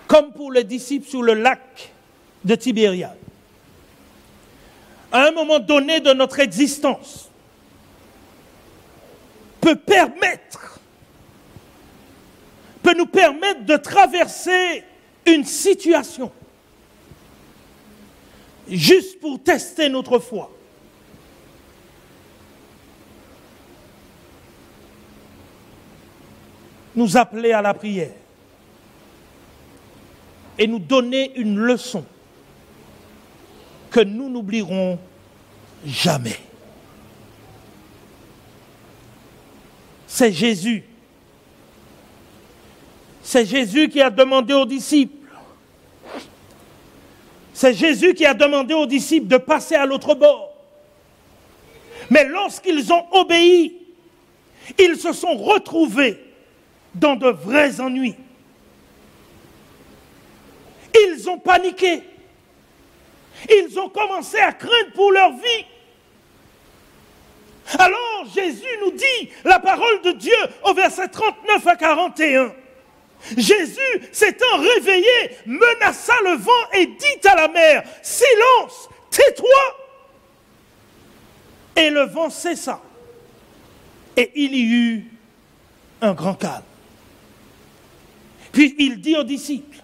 comme pour les disciples sur le lac de Tibériade, à un moment donné de notre existence, peut nous permettre de traverser une situation juste pour tester notre foi. Nous appeler à la prière et nous donner une leçon que nous n'oublierons jamais. C'est Jésus. C'est Jésus qui a demandé aux disciples. C'est Jésus qui a demandé aux disciples de passer à l'autre bord. Mais lorsqu'ils ont obéi, ils se sont retrouvés dans de vrais ennuis. Ils ont paniqué. Ils ont commencé à craindre pour leur vie. Alors Jésus nous dit la parole de Dieu au verset 39 à 41. Jésus, s'étant réveillé, menaça le vent et dit à la mer, « Silence, tais-toi !» Et le vent cessa. Et il y eut un grand calme. Puis il dit aux disciples,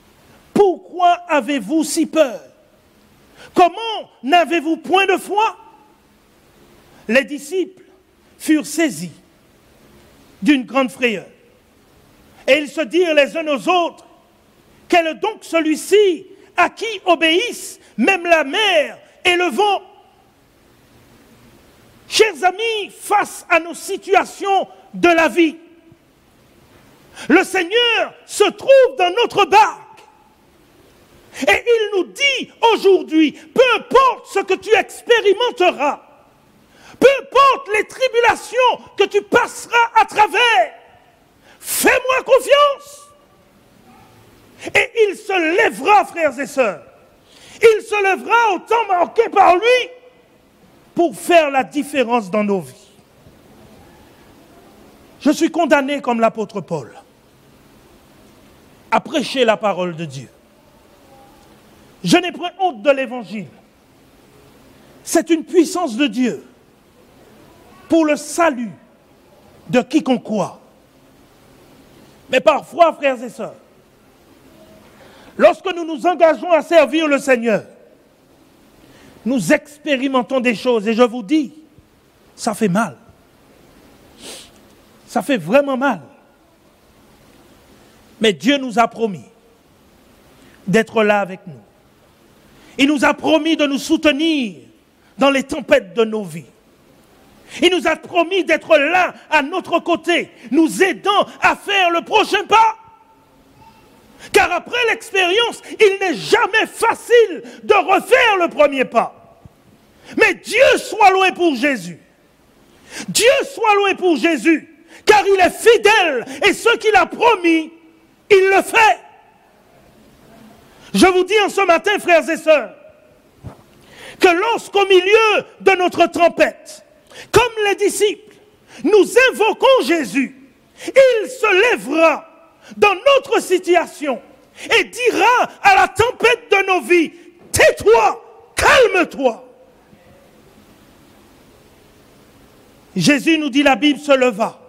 « Pourquoi avez-vous si peur? Comment n'avez-vous point de foi ?» Les disciples furent saisis d'une grande frayeur. Et ils se dirent les uns aux autres, « Quel est donc celui-ci à qui obéissent même la mer et le vent ?» Chers amis, face à nos situations de la vie, le Seigneur se trouve dans notre barque. Et il nous dit aujourd'hui, peu importe ce que tu expérimenteras, peu importe les tribulations que tu passeras à travers, fais-moi confiance. Et il se lèvera, frères et sœurs. Il se lèvera au temps marqué par lui pour faire la différence dans nos vies. Je suis condamné comme l'apôtre Paul à prêcher la parole de Dieu. Je n'ai point honte de l'évangile. C'est une puissance de Dieu pour le salut de quiconque croit. Mais parfois, frères et sœurs, lorsque nous nous engageons à servir le Seigneur, nous expérimentons des choses et je vous dis, ça fait mal. Ça fait vraiment mal. Mais Dieu nous a promis d'être là avec nous. Il nous a promis de nous soutenir dans les tempêtes de nos vies. Il nous a promis d'être là à notre côté, nous aidant à faire le prochain pas. Car après l'expérience, il n'est jamais facile de refaire le premier pas. Mais Dieu soit loué pour Jésus. Dieu soit loué pour Jésus, car il est fidèle et ce qu'il a promis, il le fait. Je vous dis en ce matin, frères et sœurs, que lorsqu'au milieu de notre tempête, comme les disciples, nous invoquons Jésus, il se lèvera dans notre situation et dira à la tempête de nos vies, « Tais-toi, calme-toi !» Jésus nous dit, la Bible se leva,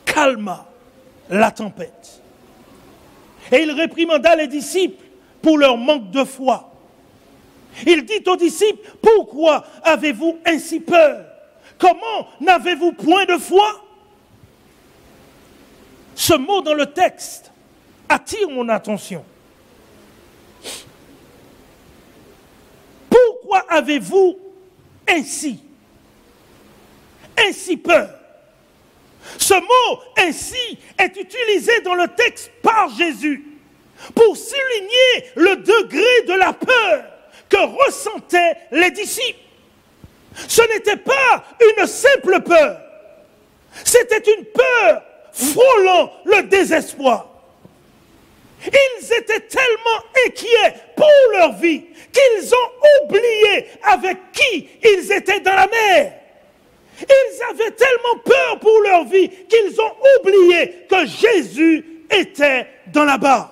calma la tempête. Et il réprimanda les disciples pour leur manque de foi. Il dit aux disciples, pourquoi avez-vous ainsi peur? Comment n'avez-vous point de foi? Ce mot dans le texte attire mon attention. Pourquoi avez-vous ainsi peur? Ce mot « ainsi » est utilisé dans le texte par Jésus pour souligner le degré de la peur que ressentaient les disciples. Ce n'était pas une simple peur, c'était une peur frôlant le désespoir. Ils étaient tellement inquiets pour leur vie qu'ils ont oublié avec qui ils étaient dans la mer. Ils avaient tellement peur pour leur vie qu'ils ont oublié que Jésus était dans la barque.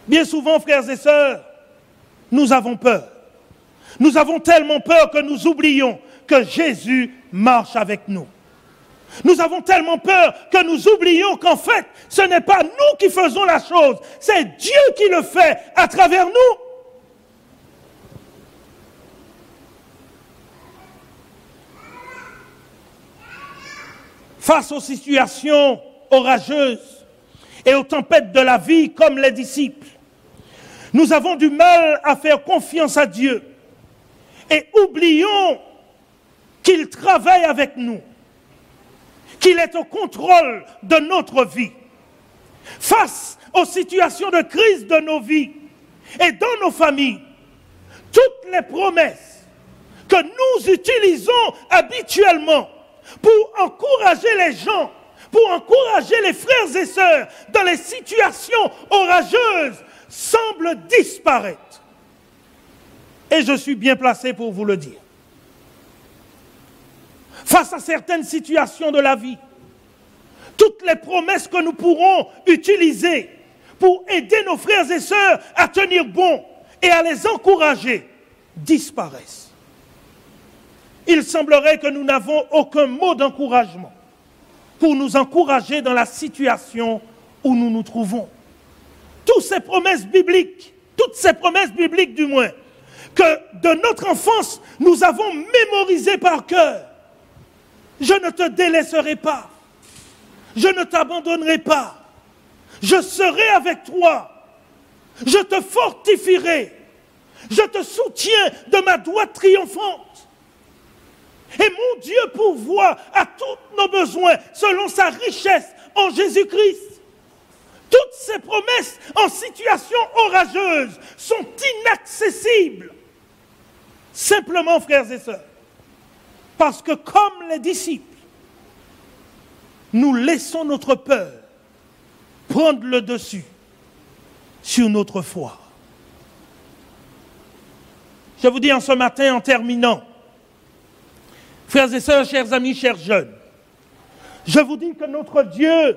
Bien souvent, frères et sœurs, nous avons peur. Nous avons tellement peur que nous oublions que Jésus marche avec nous. Nous avons tellement peur que nous oublions qu'en fait, ce n'est pas nous qui faisons la chose, c'est Dieu qui le fait à travers nous. Face aux situations orageuses et aux tempêtes de la vie comme les disciples, nous avons du mal à faire confiance à Dieu et oublions qu'il travaille avec nous, qu'il est au contrôle de notre vie. Face aux situations de crise de nos vies et dans nos familles, toutes les promesses que nous utilisons habituellement pour encourager les gens, pour encourager les frères et sœurs dans les situations orageuses, semblent disparaître. Et je suis bien placé pour vous le dire. Face à certaines situations de la vie, toutes les promesses que nous pourrons utiliser pour aider nos frères et sœurs à tenir bon et à les encourager disparaissent. Il semblerait que nous n'avons aucun mot d'encouragement pour nous encourager dans la situation où nous nous trouvons. Toutes ces promesses bibliques du moins, que de notre enfance, nous avons mémorisées par cœur. Je ne te délaisserai pas. Je ne t'abandonnerai pas. Je serai avec toi. Je te fortifierai. Je te soutiens de ma droite triomphante. Et mon Dieu pourvoit à tous nos besoins selon sa richesse en Jésus-Christ. Toutes ces promesses en situation orageuse sont inaccessibles. Simplement, frères et sœurs, parce que comme les disciples, nous laissons notre peur prendre le dessus sur notre foi. Je vous dis en ce matin, en terminant, frères et sœurs, chers amis, chers jeunes, je vous dis que notre Dieu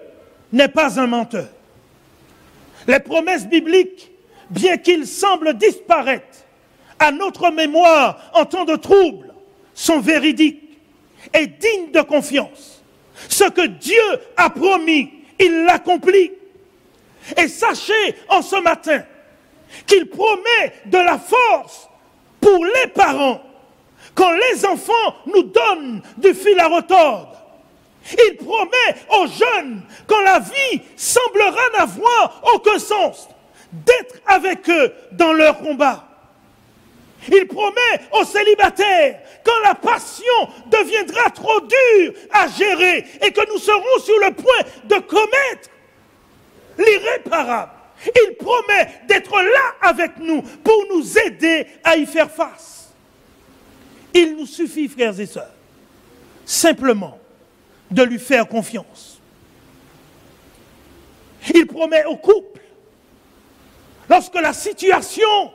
n'est pas un menteur. Les promesses bibliques, bien qu'ils semblent disparaître à notre mémoire en temps de trouble, sont véridiques et dignes de confiance. Ce que Dieu a promis, il l'accomplit. Et sachez en ce matin qu'il promet de la force pour les parents quand les enfants nous donnent du fil à retordre. Il promet aux jeunes, quand la vie semblera n'avoir aucun sens, d'être avec eux dans leur combat. Il promet aux célibataires, quand la passion deviendra trop dure à gérer et que nous serons sur le point de commettre l'irréparable, il promet d'être là avec nous pour nous aider à y faire face. Il nous suffit, frères et sœurs, simplement de lui faire confiance. Il promet au couple, lorsque la situation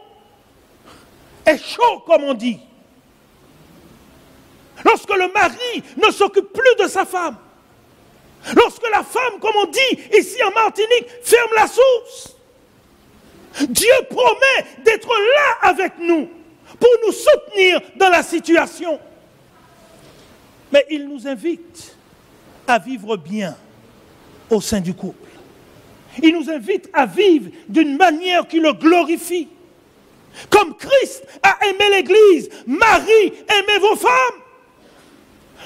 est chaude, comme on dit, lorsque le mari ne s'occupe plus de sa femme, lorsque la femme, comme on dit ici en Martinique, ferme la source, Dieu promet d'être là avec nous pour nous soutenir dans la situation. Mais il nous invite à vivre bien au sein du couple. Il nous invite à vivre d'une manière qui le glorifie. Comme Christ a aimé l'Église, Marie, aimez vos femmes.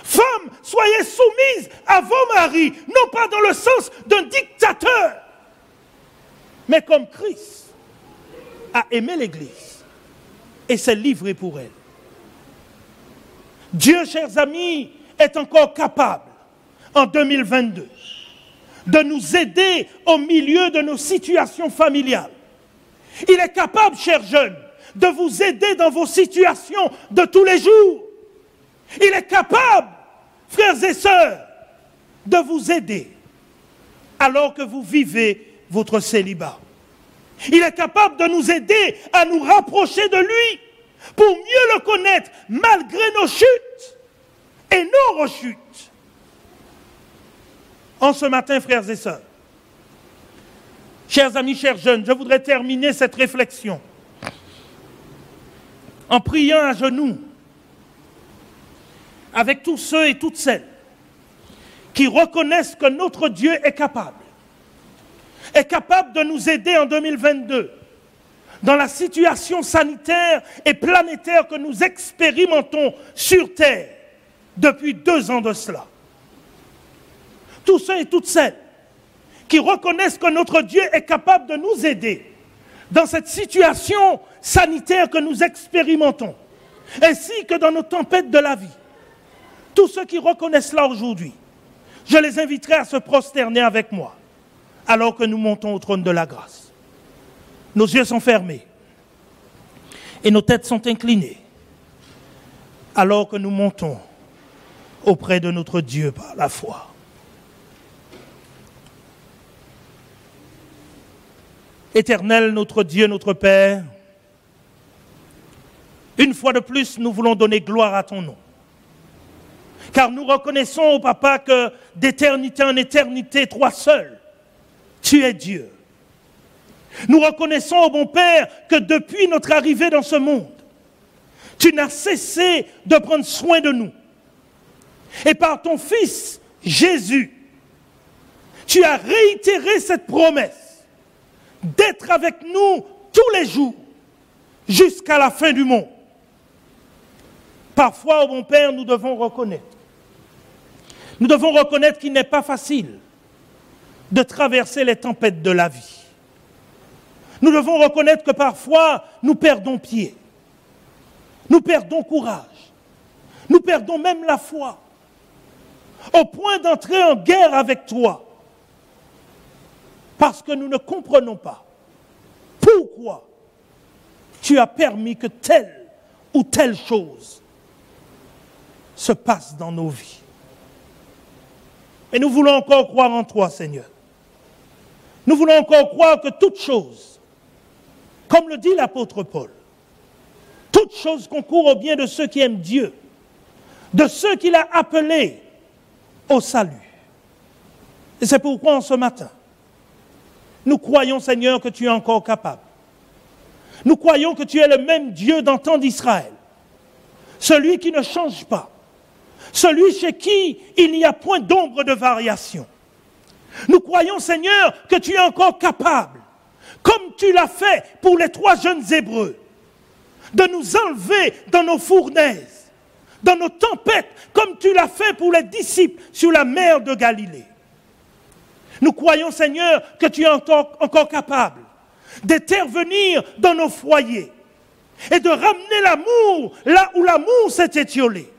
Femmes, soyez soumises à vos maris, non pas dans le sens d'un dictateur, mais comme Christ a aimé l'Église et s'est livré pour elle. Dieu, chers amis, est encore capable, en 2022, de nous aider au milieu de nos situations familiales. Il est capable, chers jeunes, de vous aider dans vos situations de tous les jours. Il est capable, frères et sœurs, de vous aider alors que vous vivez votre célibat. Il est capable de nous aider à nous rapprocher de lui pour mieux le connaître malgré nos chutes et nos rechutes. En ce matin, frères et sœurs, chers amis, chers jeunes, je voudrais terminer cette réflexion en priant à genoux avec tous ceux et toutes celles qui reconnaissent que notre Dieu est capable de nous aider en 2022 dans la situation sanitaire et planétaire que nous expérimentons sur Terre depuis 2 ans de cela. Tous ceux et toutes celles qui reconnaissent que notre Dieu est capable de nous aider dans cette situation sanitaire que nous expérimentons, ainsi que dans nos tempêtes de la vie. Tous ceux qui reconnaissent cela aujourd'hui, je les inviterai à se prosterner avec moi, alors que nous montons au trône de la grâce. Nos yeux sont fermés et nos têtes sont inclinées, alors que nous montons auprès de notre Dieu par la foi. Éternel, notre Dieu, notre Père, une fois de plus, nous voulons donner gloire à ton nom. Car nous reconnaissons, ô Papa, que d'éternité en éternité, toi seul, tu es Dieu. Nous reconnaissons, ô bon Père, que depuis notre arrivée dans ce monde, tu n'as cessé de prendre soin de nous. Et par ton Fils, Jésus, tu as réitéré cette promesse d'être avec nous tous les jours, jusqu'à la fin du monde. Parfois, ô bon Père, nous devons reconnaître qu'il n'est pas facile de traverser les tempêtes de la vie. Nous devons reconnaître que parfois, nous perdons pied, nous perdons courage, nous perdons même la foi, au point d'entrer en guerre avec toi, parce que nous ne comprenons pas pourquoi tu as permis que telle ou telle chose se passe dans nos vies. Et nous voulons encore croire en toi, Seigneur. Nous voulons encore croire que toute chose, comme le dit l'apôtre Paul, toute chose concourt au bien de ceux qui aiment Dieu, de ceux qu'il a appelés au salut. Et c'est pourquoi en ce matin, nous croyons, Seigneur, que tu es encore capable. Nous croyons que tu es le même Dieu dans le temps d'Israël, celui qui ne change pas, celui chez qui il n'y a point d'ombre de variation. Nous croyons, Seigneur, que tu es encore capable, comme tu l'as fait pour les 3 jeunes Hébreux, de nous enlever dans nos fournaises, dans nos tempêtes, comme tu l'as fait pour les disciples sur la mer de Galilée. Nous croyons, Seigneur, que tu es encore capable d'intervenir dans nos foyers et de ramener l'amour là où l'amour s'est étiolé.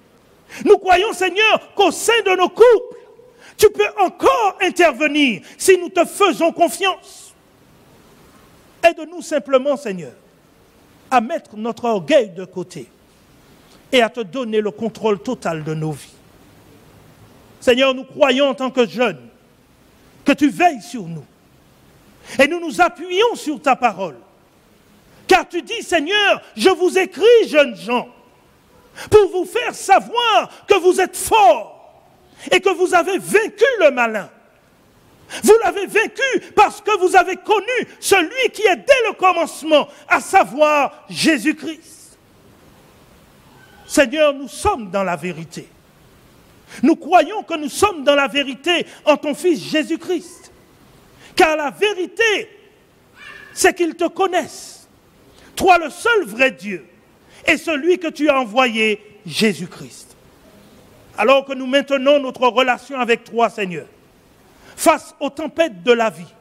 Nous croyons, Seigneur, qu'au sein de nos couples, tu peux encore intervenir si nous te faisons confiance. Aide-nous simplement, Seigneur, à mettre notre orgueil de côté et à te donner le contrôle total de nos vies. Seigneur, nous croyons en tant que jeunes que tu veilles sur nous. Et nous nous appuyons sur ta parole. Car tu dis, Seigneur, je vous écris, jeunes gens, pour vous faire savoir que vous êtes forts et que vous avez vaincu le malin. Vous l'avez vaincu parce que vous avez connu celui qui est dès le commencement, à savoir Jésus-Christ. Seigneur, nous sommes dans la vérité. Nous croyons que nous sommes dans la vérité en ton Fils Jésus-Christ. Car la vérité, c'est qu'ils te connaissent. Toi, le seul vrai Dieu, et celui que tu as envoyé, Jésus-Christ. Alors que nous maintenons notre relation avec toi, Seigneur, face aux tempêtes de la vie,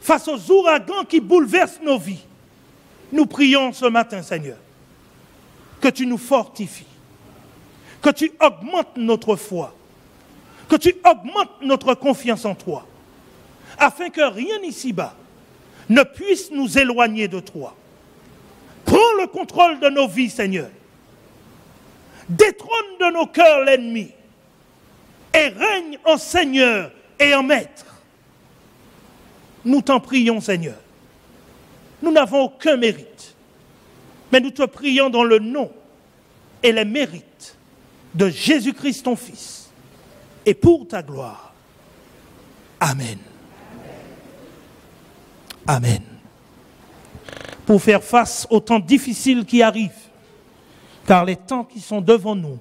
face aux ouragans qui bouleversent nos vies, nous prions ce matin, Seigneur, que tu nous fortifies, que tu augmentes notre foi, que tu augmentes notre confiance en toi, afin que rien ici-bas ne puisse nous éloigner de toi. Prends le contrôle de nos vies, Seigneur. Détrône de nos cœurs l'ennemi et règne en Seigneur et en Maître. Nous t'en prions, Seigneur. Nous n'avons aucun mérite, mais nous te prions dans le nom et les mérites de Jésus-Christ, ton Fils, et pour ta gloire. Amen. Amen. Pour faire face aux temps difficiles qui arrivent, car les temps qui sont devant nous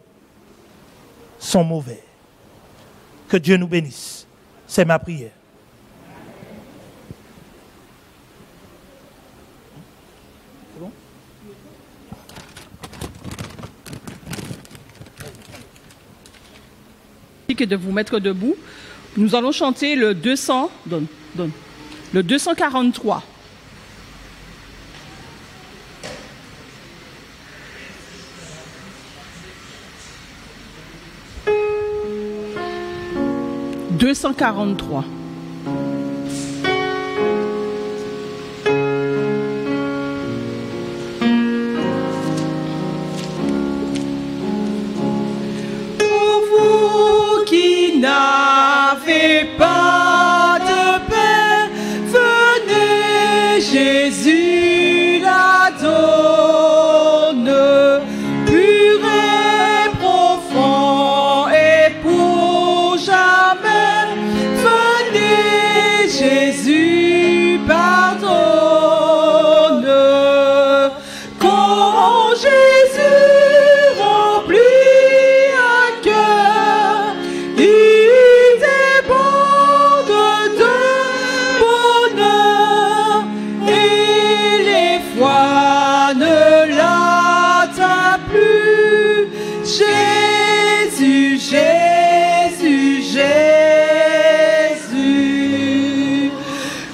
sont mauvais. Que Dieu nous bénisse. C'est ma prière. Et de vous mettre debout. Nous allons chanter le 243. « 243. N'avez pas de paix, venez, Jésus la donne, pur et profond et pour jamais, venez, Jésus pardonne. Quand Jésus remplit un cœur, il déborde de bonheur et les fois ne l'atteignent plus. Jésus, Jésus, Jésus,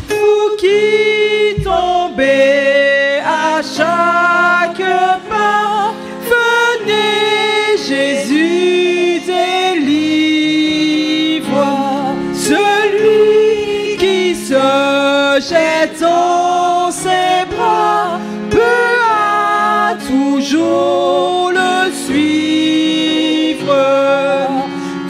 vous qui tombez à chaque pas, venez, Jésus délivre. Celui qui se jette dans ses bras peut à toujours le suivre.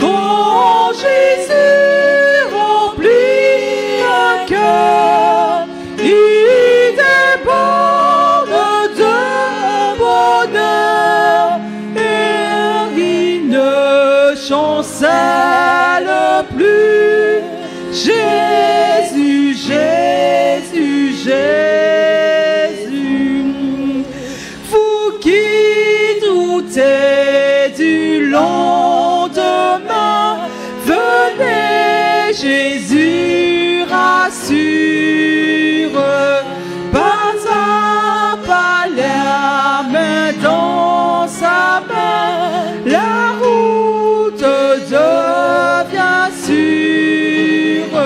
Quand Jésus remplit un cœur, il déborde de bonheur et il ne chancelle plus. Jésus, Jésus, Jésus, vous qui doutez du lendemain, venez, Jésus rassure. Pas à pas, la main dans sa main, la route devient sûre.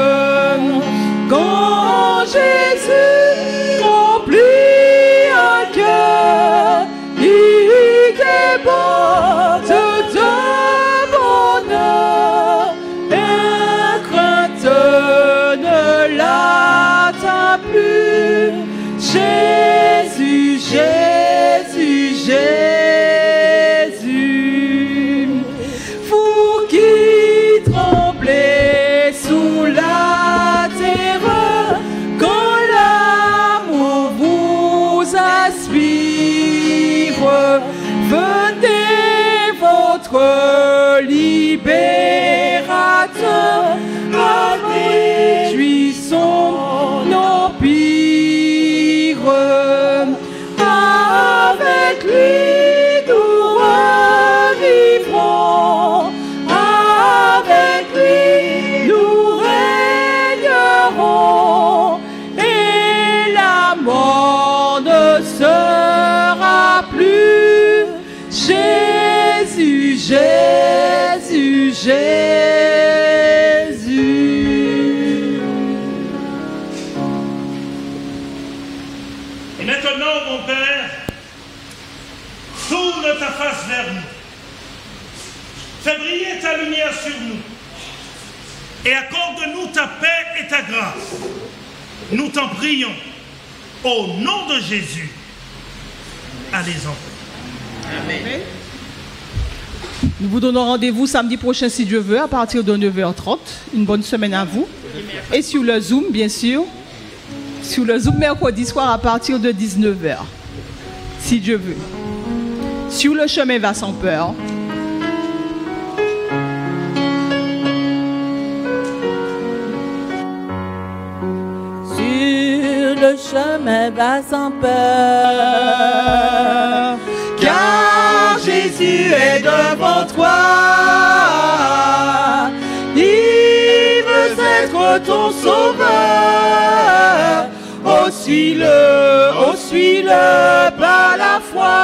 Quand Jésus remplit un cœur, il déborde de bonheur et crainte ne l'atteint plus. Jésus, Jésus, Jésus, vous qui tremblez sous la terreur, quand l'amour vous aspire, venez, votre libérateur, avec lui son empire. Avec lui nous revivrons, avec lui nous régnerons, et la mort ne sera plus. Jésus, Jésus, Jésus. Et maintenant, mon Père, tourne ta face vers nous. Fais briller ta lumière sur nous. Et accorde-nous ta paix et ta grâce. Nous t'en prions. Au nom de Jésus. Allez en paix. Amen. Nous vous donnons rendez-vous samedi prochain, si Dieu veut, à partir de 9h30. Une bonne semaine à vous. Et sur le Zoom, bien sûr. Sur le Zoom, mercredi soir, à partir de 19h. Si Dieu veut. Sur le chemin va sans peur. Sur le chemin va sans peur, car suis-le par la foi.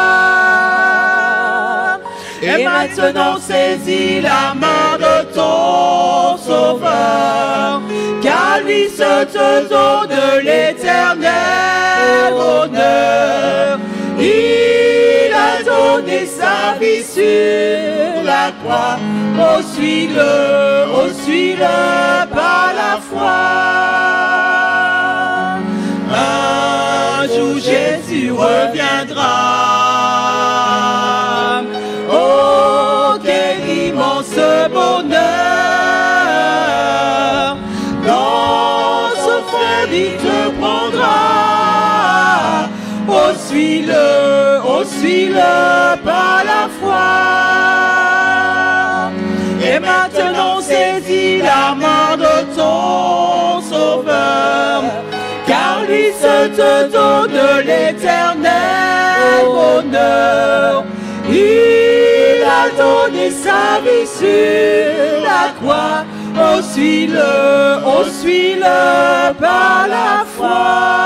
Et maintenant saisis la main de ton Sauveur, car lui seul te donne l'éternel honneur. Il a donné sa vie sur la croix. Oh, suis-le par la foi. Un jour Jésus reviendra. Oh, quel immense bonheur. Dans son frère il te prendra. Oh, suis-le par la foi. Et maintenant saisis la main de ton Sauveur, car lui seul te donne l'éternel bonheur. Il a donné sa vie sur la croix. Oh, suis-le par la foi.